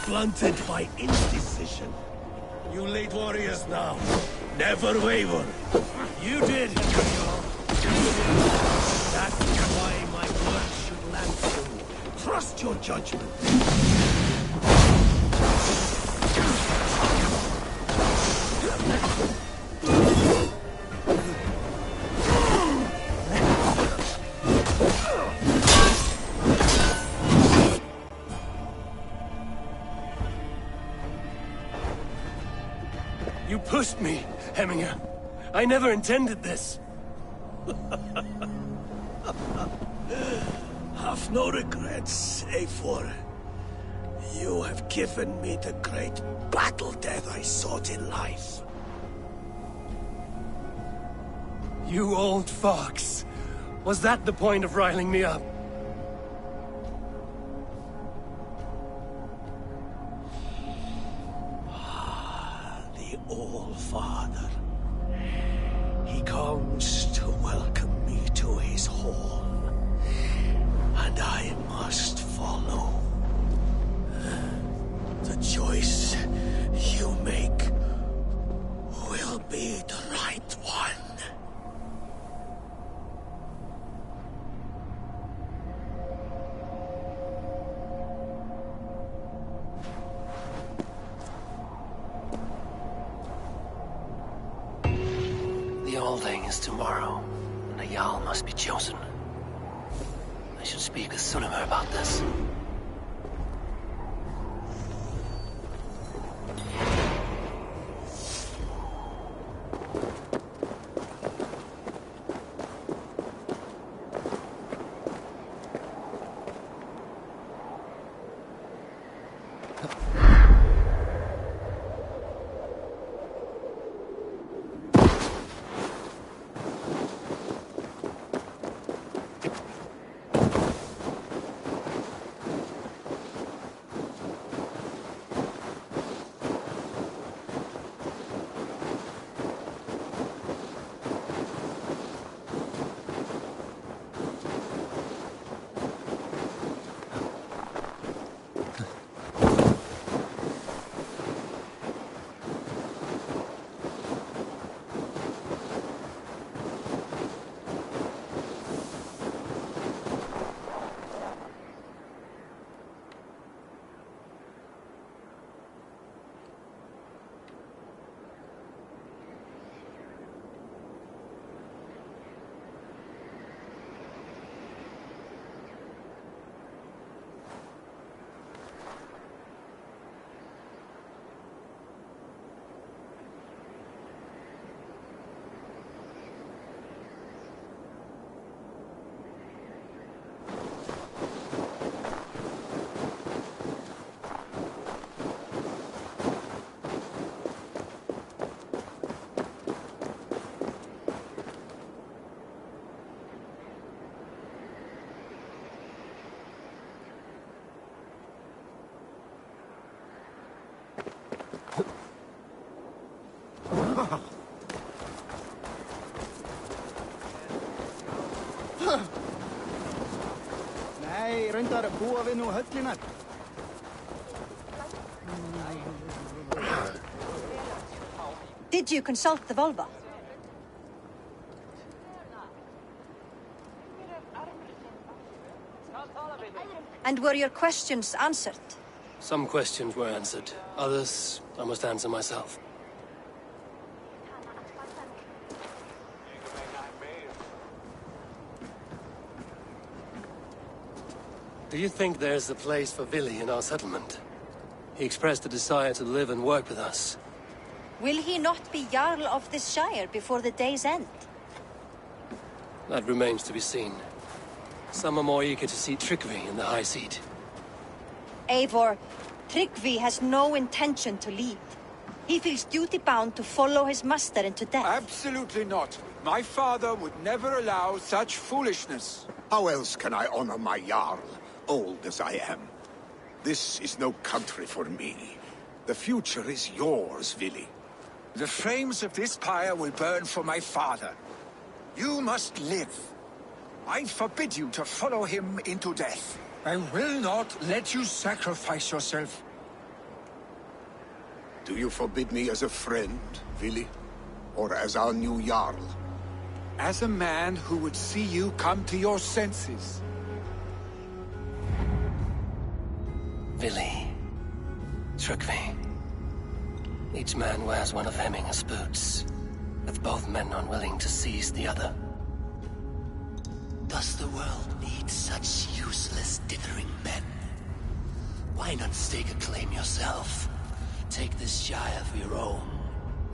Blunted by indecision. You late warriors now. Never waver. You did. That's why my words should land soon. Trust your judgment. You pushed me, Hemminger. I never intended this. A have no regrets, Eivor. You have given me the great battle death I sought in life. You old fox! Was that the point of riling me up? The All-Father. He comes to welcome me to his hall. And I must follow. The choice you make will be the right one. The Alding is tomorrow, and a Jarl must be chosen. I should speak with Sulimer about this. Nei, reyndar búa við nú höllinar. Did you consult the Volva? And were your questions answered? Some questions were answered. Others, I must answer myself. Do you think there's a place for Vili in our settlement? He expressed a desire to live and work with us. Will he not be Jarl of this shire before the day's end? That remains to be seen. Some are more eager to see Tryggvi in the high seat. Eivor, Tryggvi has no intention to lead. He feels duty-bound to follow his master into death. Absolutely not. My father would never allow such foolishness. How else can I honor my Jarl, old as I am? This is no country for me. The future is yours, Vili. The flames of this pyre will burn for my father. You must live. I forbid you to follow him into death. I will not let you sacrifice yourself. Do you forbid me as a friend, Vili? Or as our new Jarl? As a man who would see you come to your senses. Vili. Tryggvi. Each man wears one of Hemminger's boots, with both men unwilling to seize the other. Does the world need such useless, dithering men? Why not stake a claim yourself? Take this shire for your own.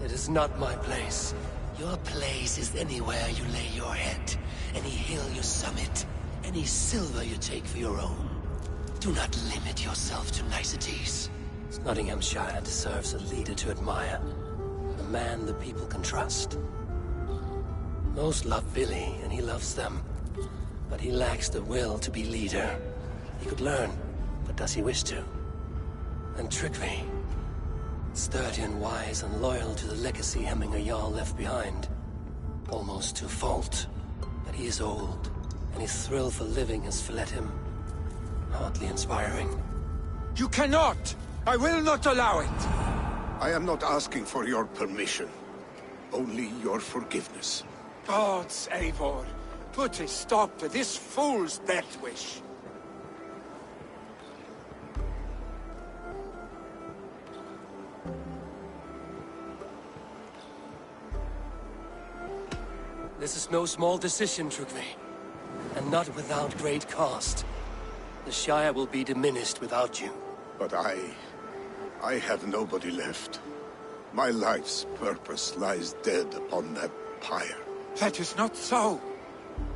It is not my place. Your place is anywhere you lay your head, any hill you summit, Any silver you take for your own. Do not limit yourself to niceties. Nottinghamshire deserves a leader to admire. A man the people can trust. Most love Billy, and he loves them. But he lacks the will to be leader. He could learn, but does he wish to? And Trygve. Sturdy and wise and loyal to the legacy Hemminger Jarl left behind. Almost to a fault. But he is old, and his thrill for living has fled him. Hardly inspiring. You cannot! I will not allow it! I am not asking for your permission. Only your forgiveness. Gods, Eivor, put a stop to this fool's death wish. This is no small decision, Trygve. And not without great cost. The Shire will be diminished without you. But I have nobody left. My life's purpose lies dead upon that pyre. That is not so.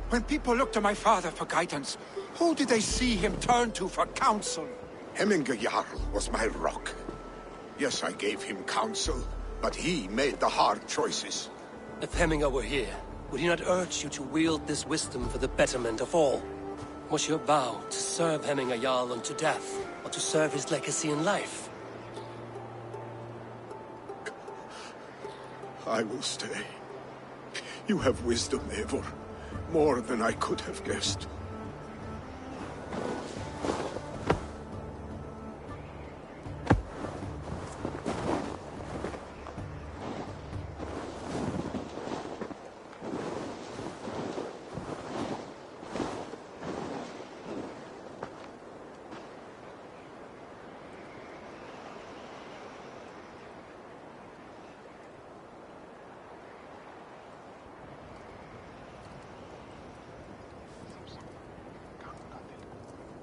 When people look to my father for guidance, who did they see him turn to for counsel? Hemminger Jarl was my rock. Yes, I gave him counsel, but he made the hard choices. If Hemminger were here, would he not urge you to wield this wisdom for the betterment of all? Was your vow to serve Hemminger Jarl unto death, or to serve his legacy in life? I will stay. You have wisdom, Eivor. More than I could have guessed.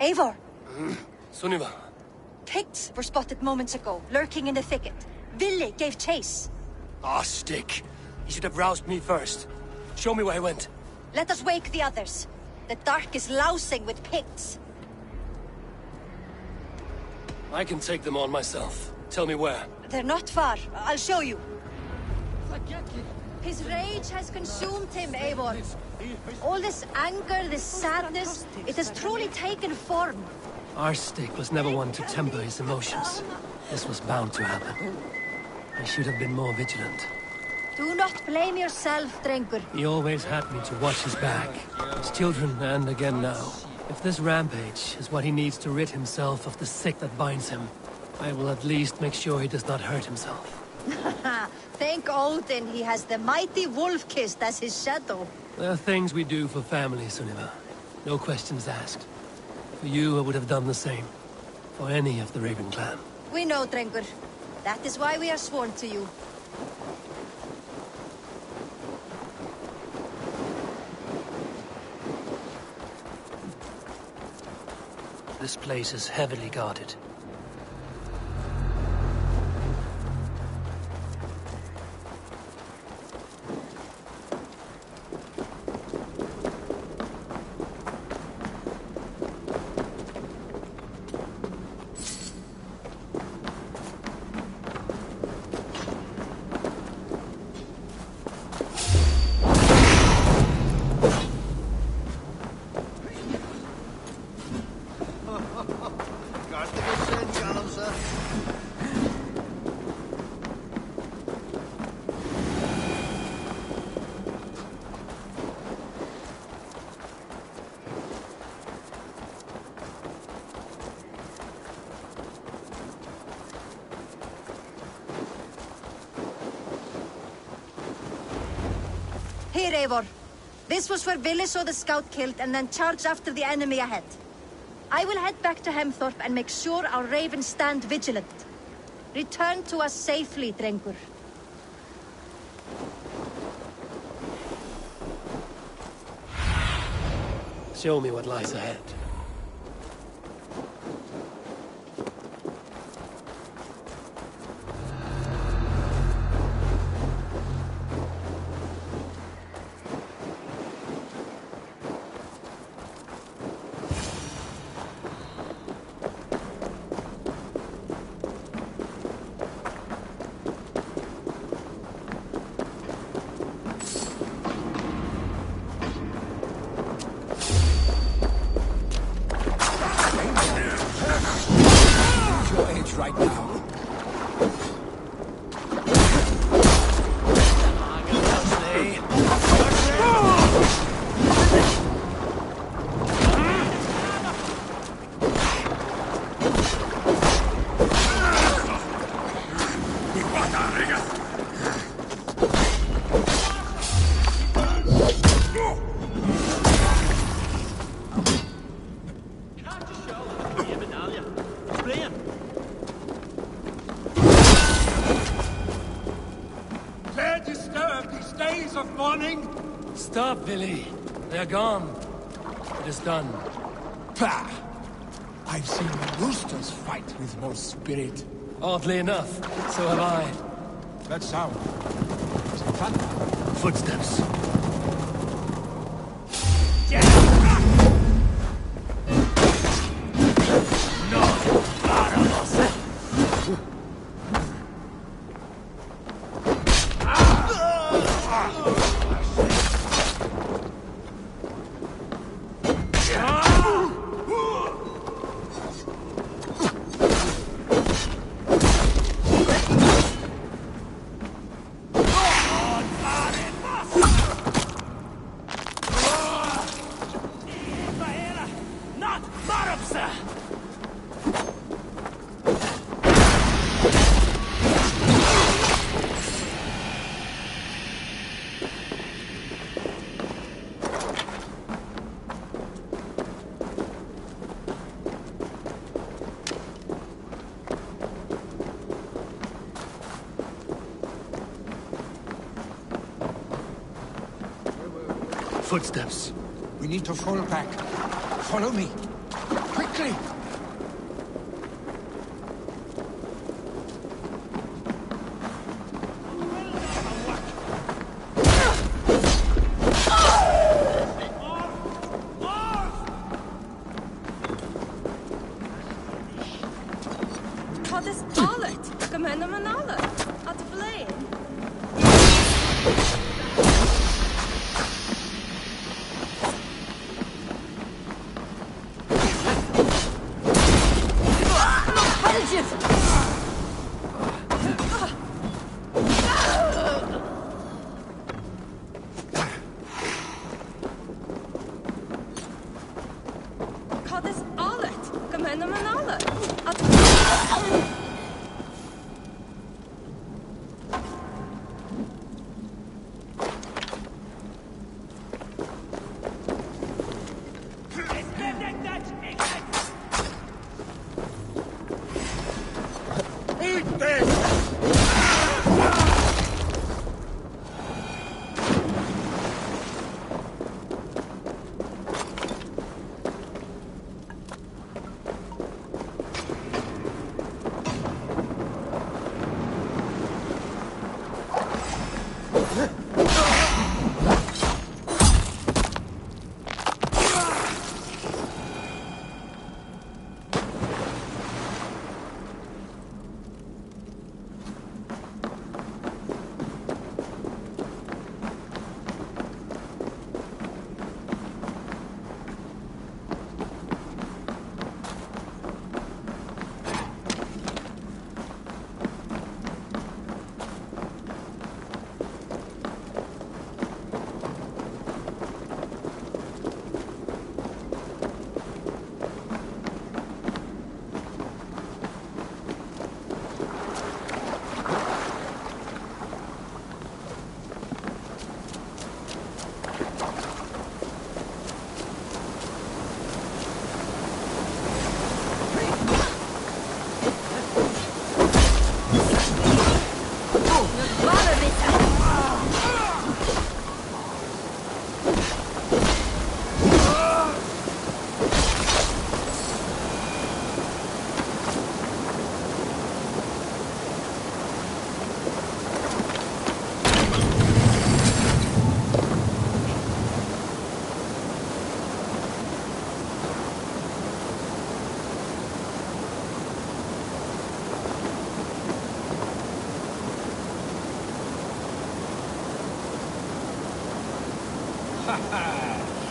Eivor! Sunniva. Picts were spotted moments ago, lurking in the thicket. Ville gave chase. Ah, stick. He should have roused me first. Show me where he went. Let us wake the others. The dark is lousing with Picts. I can take them on myself. Tell me where. They're not far. I'll show you. His rage has consumed him, Eivor. All this anger, this sadness, it has truly taken form. Our stick was never one to temper his emotions. This was bound to happen. I should have been more vigilant. Do not blame yourself, Drengur. He always had me to watch his back. His children, and again now. If this rampage is what he needs to rid himself of the sick that binds him, I will at least make sure he does not hurt himself. Thank Odin he has the mighty Wolf-Kissed as his shadow. There are things we do for family, Sunniva. No questions asked. For you, I would have done the same. For any of the Raven clan. We know, Drengur. That is why we are sworn to you. This place is heavily guarded. Here, Eivor. This was where Ville saw the scout killed and then charged after the enemy ahead. I will head back to Hemthorpe and make sure our ravens stand vigilant. Return to us safely, Drengur. Show me what lies ahead. right now. Dare disturb these days of mourning? Stop, Billy. They're gone. It is done. Pah! I've seen roosters fight with more spirit. Oddly enough, so have I. That sound. Is it thunder? Footsteps. Footsteps. We need to fall back. Follow me. Quickly! Wat is allet? Kom hen om en alle. At de blame. Wat is allet? Kom hen om en alle. At Eat this!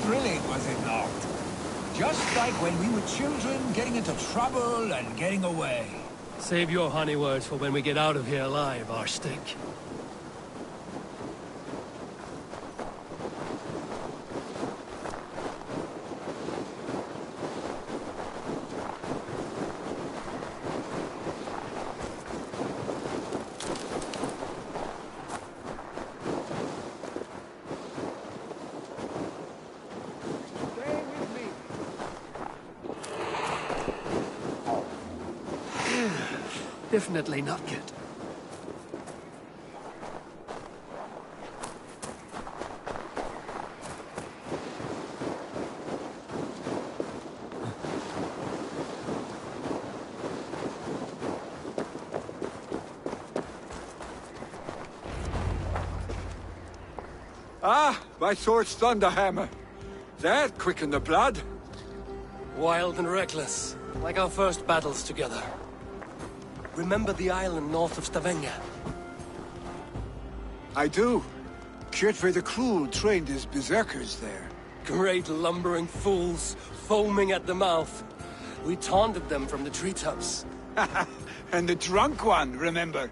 Thrilling, was it not? Just like when we were children, getting into trouble and getting away. Save your honey words for when we get out of here alive, Arstick. Definitely not good. Ah, my sword's Thunderhammer. That quickened the blood. Wild and reckless, like our first battles together. Remember the island north of Stavanger? I do. Kjotve the Cruel trained his berserkers there. Great lumbering fools, foaming at the mouth. We taunted them from the treetops. And the drunk one, remember?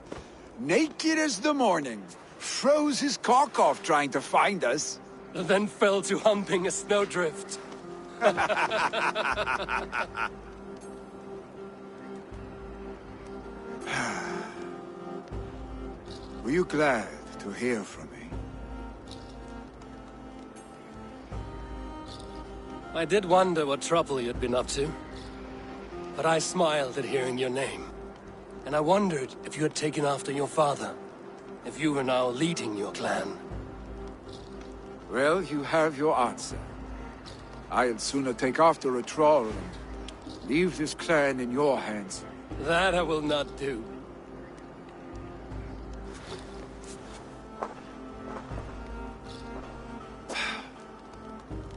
Naked as the morning. Froze his cock off trying to find us. Then fell to humping a snowdrift. Were you glad to hear from me? I did wonder what trouble you'd been up to. But I smiled at hearing your name. And I wondered if you had taken after your father. If you were now leading your clan. Well, you have your answer. I'd sooner take after a troll and leave this clan in your hands. That I will not do.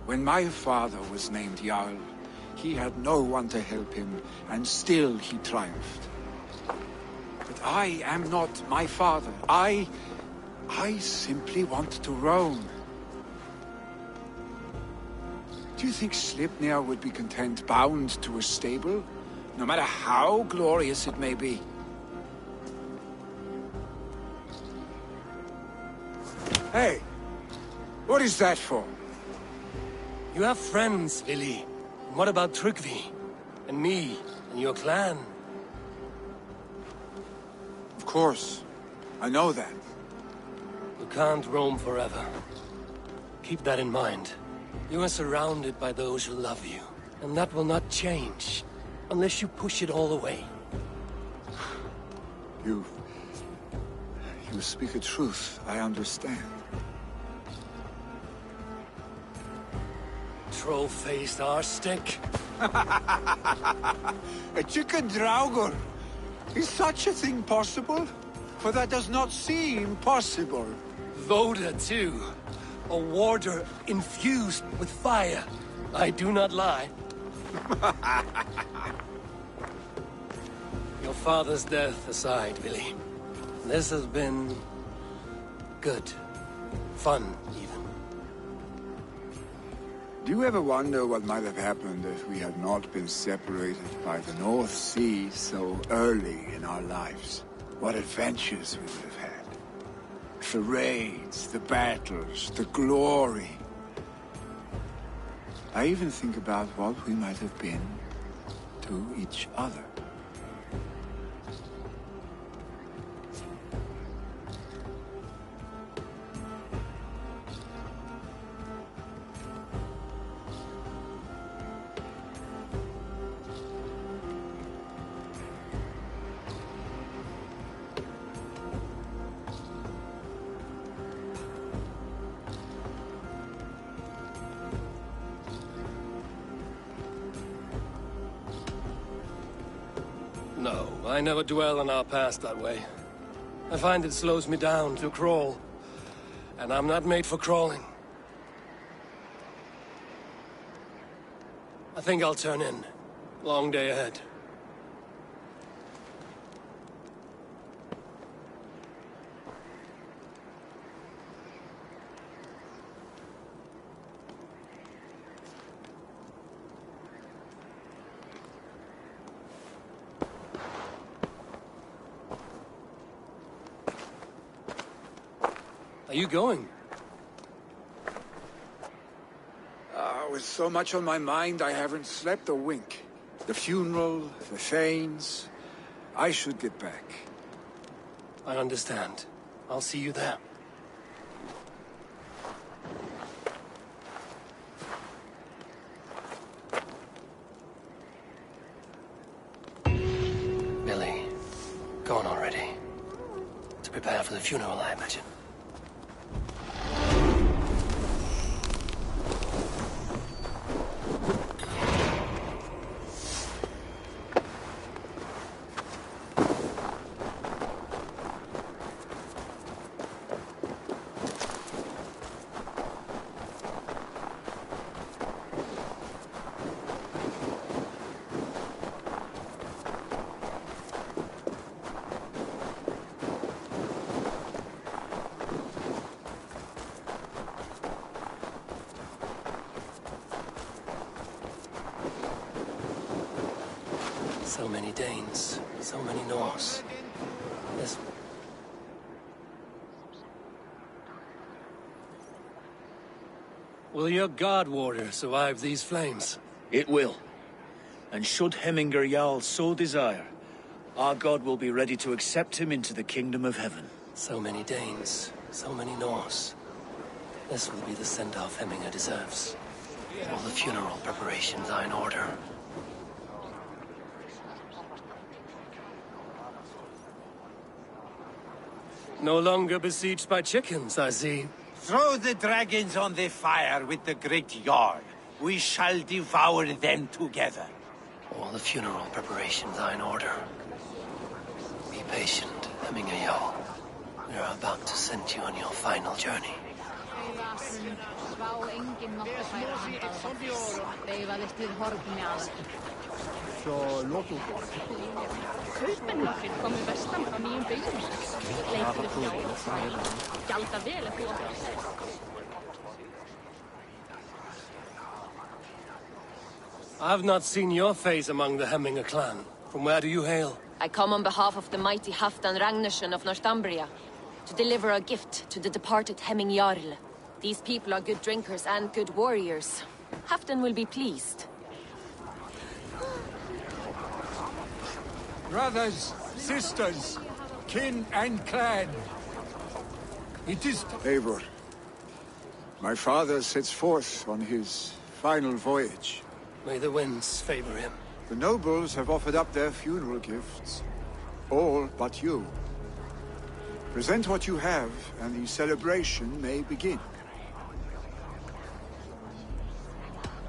When my father was named Jarl, he had no one to help him, and still he triumphed. But I am not my father. I simply want to roam. Do you think Sleipnir would be content bound to a stable, no matter how glorious it may be? Hey, what is that for? You have friends, Vili. And what about Tryggvi? And me, and your clan? Of course. I know that. You can't roam forever. Keep that in mind. You are surrounded by those who love you. And that will not change, unless you push it all away. You speak a truth, I understand. Troll-faced Arstick. A chicken Draugr. Is such a thing possible? For that does not seem possible. Voda, too. A warder infused with fire. I do not lie. Your father's death aside, Vili. This has been... good. Fun, even. Do you ever wonder what might have happened if we had not been separated by the North Sea so early in our lives? What adventures we would have had. The raids, the battles, the glory. I even think about what we might have been to each other. No, I never dwell on our past that way. I find it slows me down to crawl. And I'm not made for crawling. I think I'll turn in. Long day ahead. Are you going? With so much on my mind, I haven't slept a wink. The funeral, the Thanes. I should get back. I understand. I'll see you there. Billy, gone already. To prepare for the funeral, I imagine. So many Danes, so many Norse. This... Will your guard warrior survive these flames? It will. And should Hemminger Jarl so desire, our god will be ready to accept him into the kingdom of heaven. So many Danes, so many Norse. This will be the send-off Hemminger deserves. All the funeral preparations are in order. No longer besieged by chickens, I see. Throw the dragons on the fire with the great Jarl. We shall devour them together. All the funeral preparations are in order. Be patient, Hemminger Jarl. We are about to send you on your final journey. Kaupmennirnir komu vestan frá nýjum byggðum. Leituðu fjár. Gjalda vel ef þú átt að segja. I have not seen your face among the Hemminger clan. From where do you hail? I come on behalf of the mighty Halfdan Ragnarsson of Northumbria to deliver a gift to the departed Hemming Jarl. These people are good drinkers and good warriors. Halfdan will be pleased. Brothers, sisters, kin and clan. It is Eivor. My father sets forth on his final voyage. May the winds favor him. The nobles have offered up their funeral gifts. All but you. Present what you have, and the celebration may begin.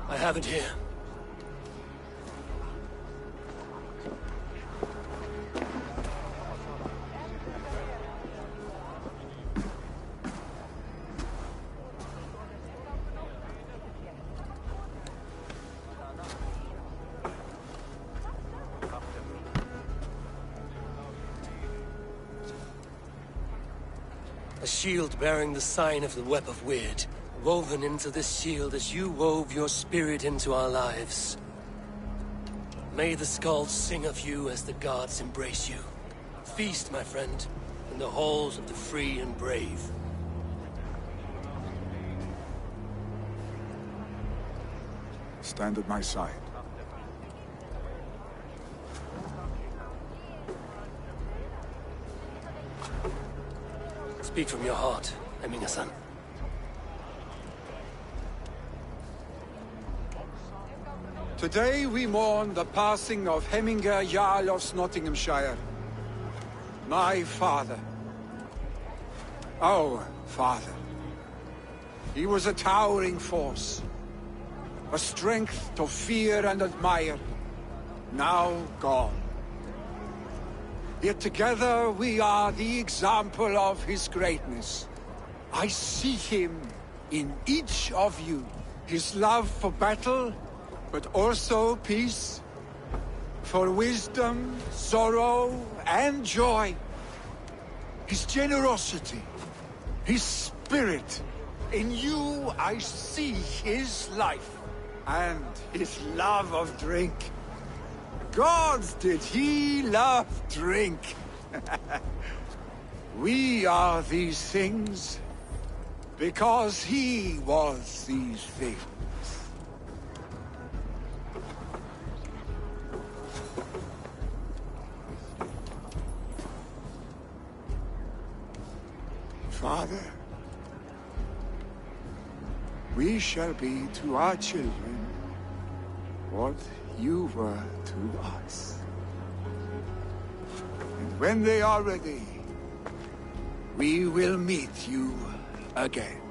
I have it here. A shield bearing the sign of the Web of Weird, woven into this shield as you wove your spirit into our lives. May the skalds sing of you as the gods embrace you. Feast, my friend, in the halls of the free and brave. Stand at my side. Speak from your heart, Hemminger-son. Today we mourn the passing of Hemminger Jarl of Nottinghamshire. My father. Our father. He was a towering force. A strength to fear and admire. Now gone. Yet together we are the example of his greatness. I see him in each of you. His love for battle, but also peace. For wisdom, sorrow, and joy. His generosity, his spirit. In you I see his life, and his love of drink. Gods, did he love drink! We are these things, Because he was these things. Father, we shall be to our children what you were to us. And when they are ready, we will meet you again.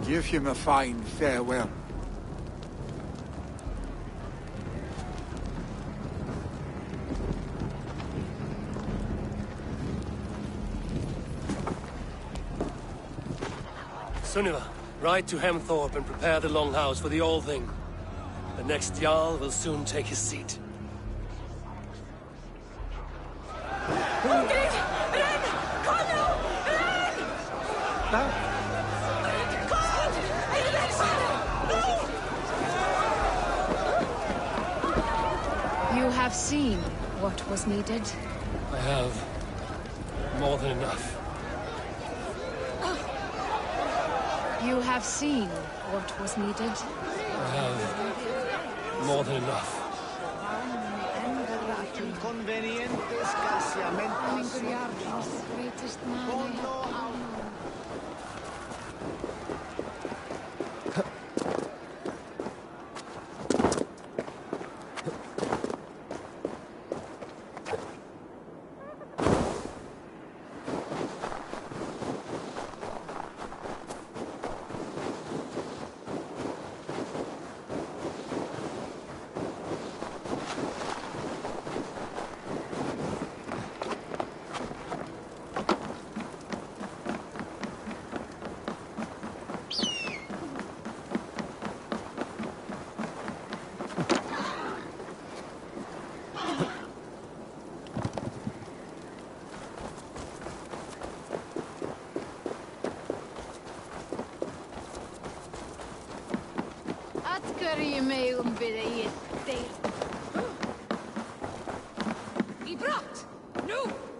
Give him a fine farewell. Sunniva, ride to Hemthorpe and prepare the Longhouse for the All-Thing. The next Jarl will soon take his seat. You have seen what was needed. I have more than enough. You have seen what was needed. I have more than enough.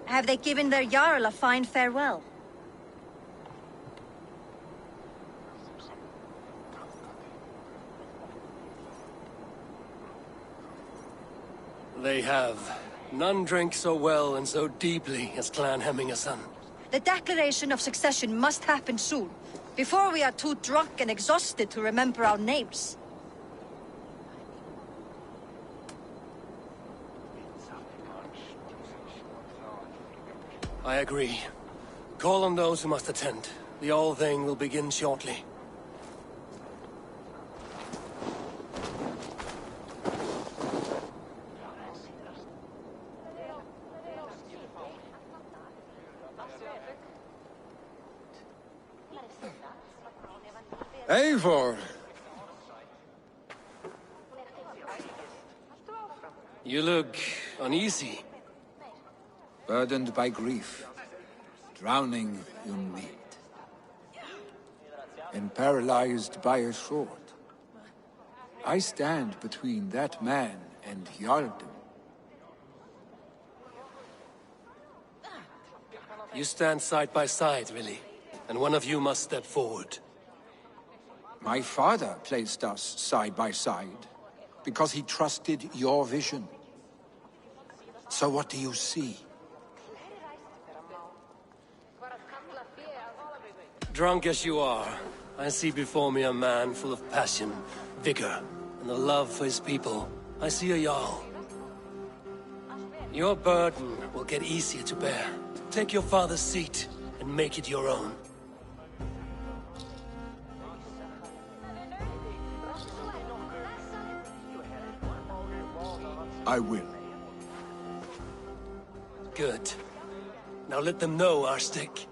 Have they given their Jarl a fine farewell? They have. None drank so well and so deeply as Clan Hemmingerson. The declaration of succession must happen soon, before we are too drunk and exhausted to remember our names. I agree. Call on those who must attend. The All-Thing will begin shortly. Eivor! You look uneasy. Burdened by grief, drowning in need, and paralyzed by a sword. I stand between that man and Jarldom. You stand side by side, really, and one of you must step forward. My father placed us side by side, because he trusted your vision. So what do you see? Drunk as you are, I see before me a man full of passion, vigor, and a love for his people. I see a Jarl. Your burden will get easier to bear. Take your father's seat, and make it your own. I will. Good. Now let them know our stick.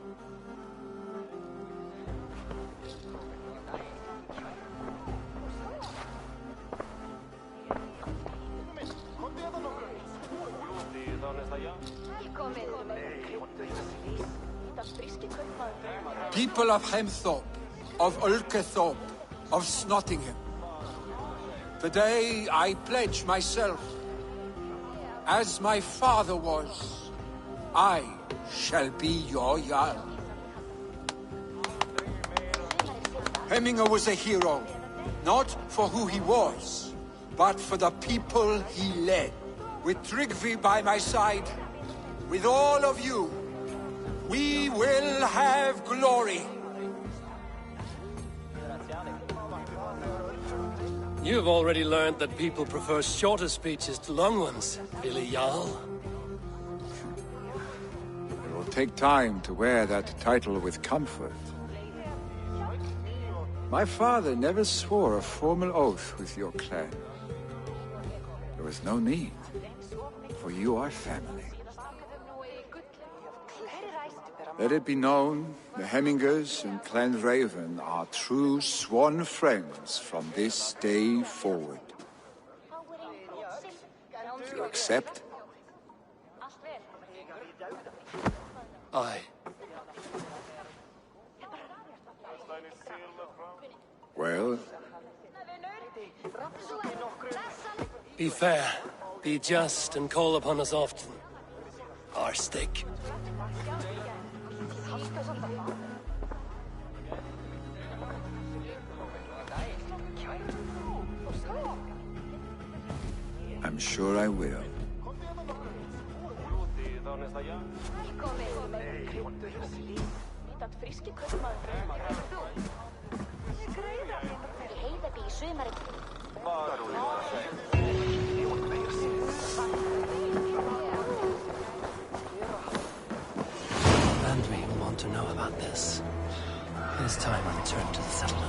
People of Hemthorpe, of Ulkethorpe, of Snottingham. Today I pledge myself, as my father was, I shall be your Jarl. Hemminger was a hero, not for who he was, but for the people he led. With Tryggvi by my side, with all of you, we will have glory. You've already learned that people prefer shorter speeches to long ones, Billy Jarl. It will take time to wear that title with comfort. My father never swore a formal oath with your clan. There was no need, for you are family. Let it be known, the Hemmingers and Clan Raven are true sworn friends from this day forward. Do you accept? Aye. Well? Be fair, be just, and call upon us often. Our stick. I'm sure I will. Landry will want to know about this. It is time I returned to the settlement.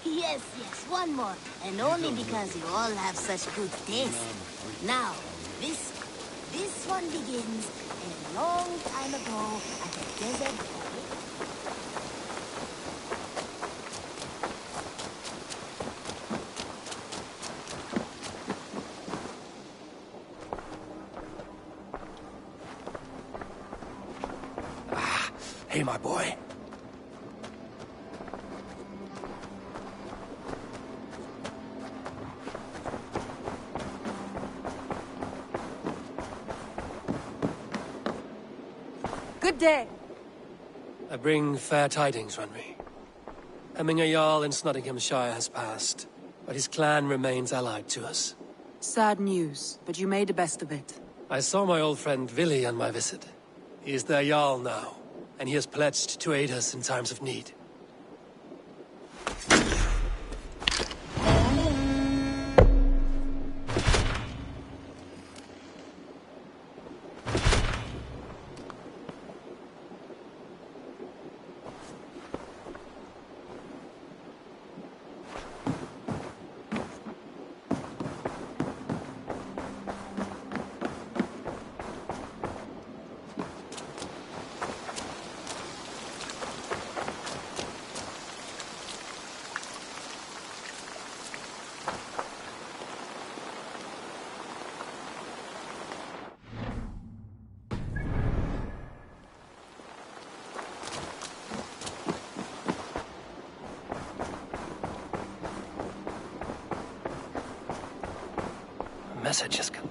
Yes, one more. And only because you all have such good taste. Now, this one begins a long time ago at a desert. Hey, my boy. Good day. I bring fair tidings, Renry. Hemminger Jarl in Nottinghamshire has passed, but his clan remains allied to us. Sad news, but you made the best of it. I saw my old friend Vili on my visit. He is their Jarl now, and he has pledged to aid us in times of need. Message has come.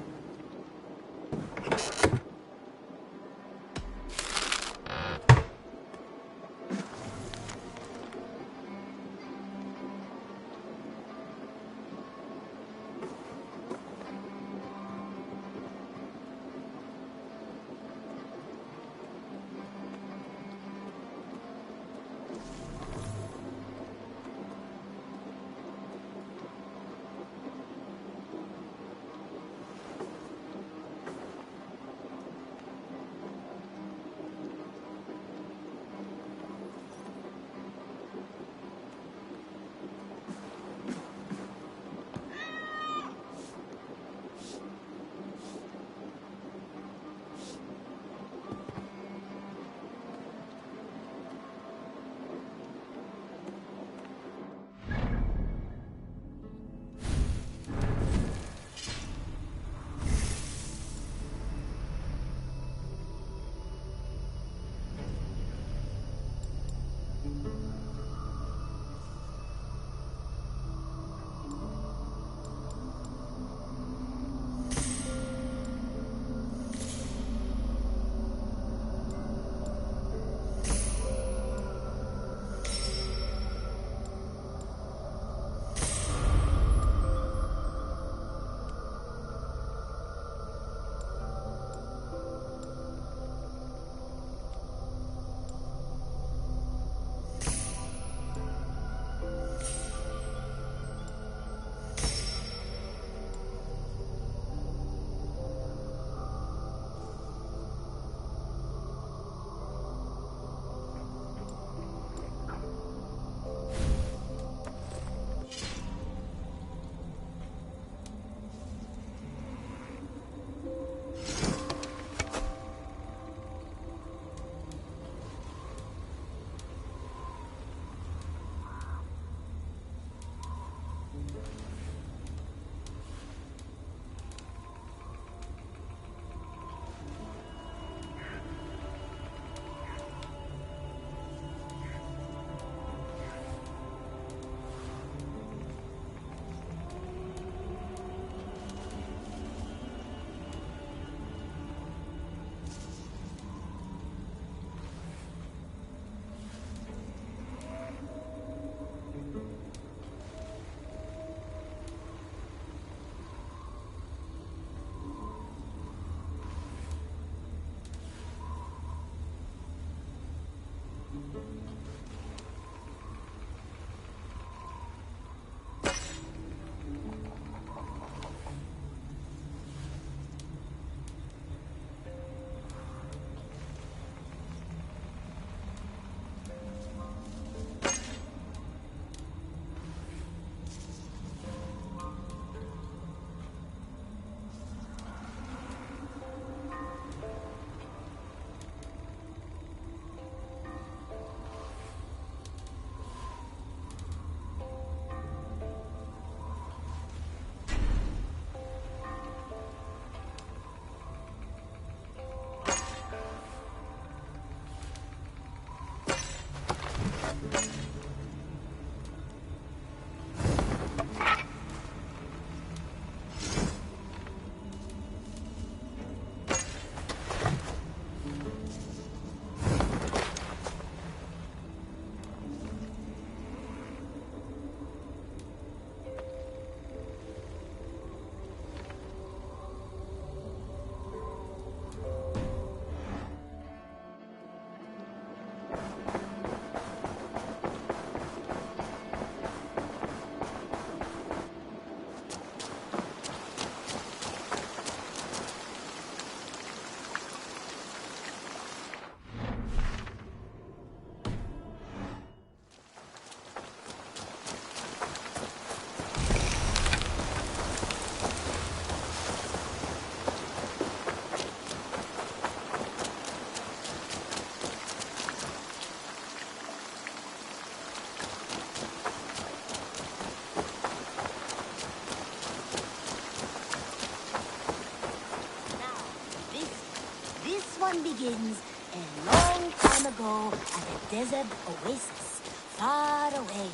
begins a long time ago at a desert oasis, far away.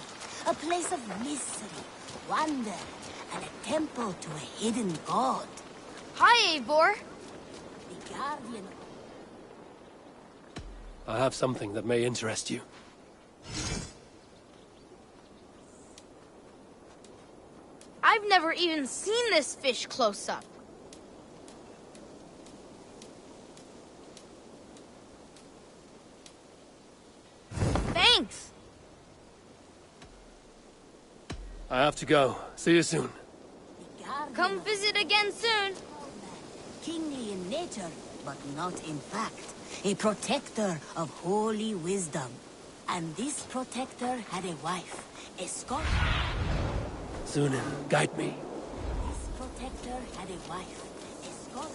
A place of mystery, wonder, and a temple to a hidden god. Hi, Eivor. The guardian. I have something that may interest you. I've never even seen this fish close up. Thanks. I have to go. See you soon. Come visit again soon. Kingly in nature, but not in fact. A protector of holy wisdom. And this protector had a wife, a scholar. Sunan, guide me. This protector had a wife, a scholar.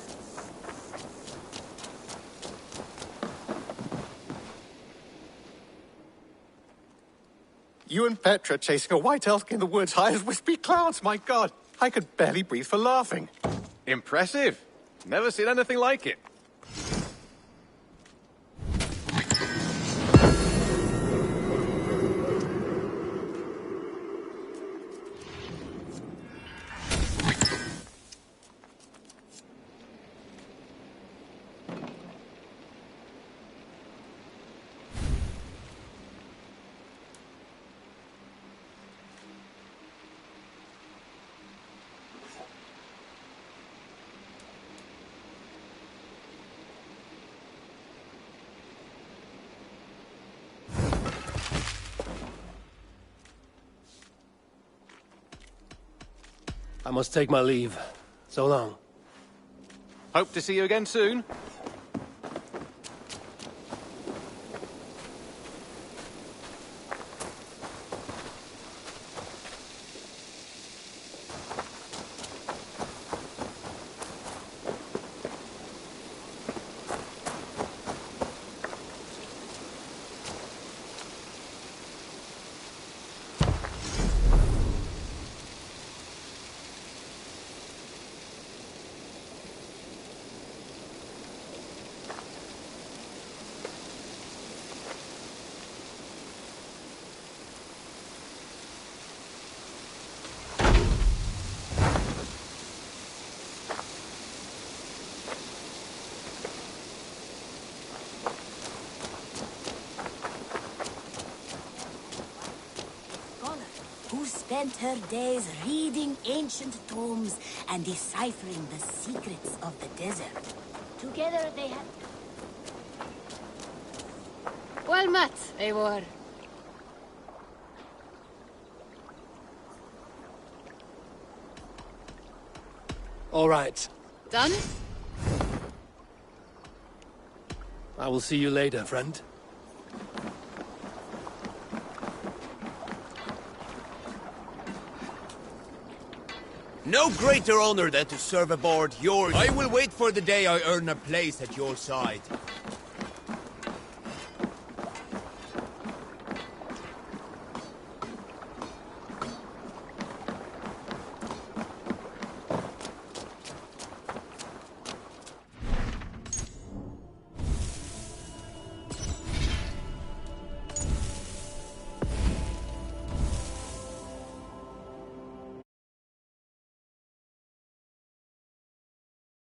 You and Petra chasing a white elk in the woods high as wispy clouds, my god! I could barely breathe for laughing. Impressive. Never seen anything like it. I must take my leave. So long. Hope to see you again soon. Who spent her days reading ancient tomes and deciphering the secrets of the desert. Together they had... Well met, Eivor. All right. Done? I will see you later, friend. No greater honor than to serve aboard yours. I will wait for the day I earn a place at your side.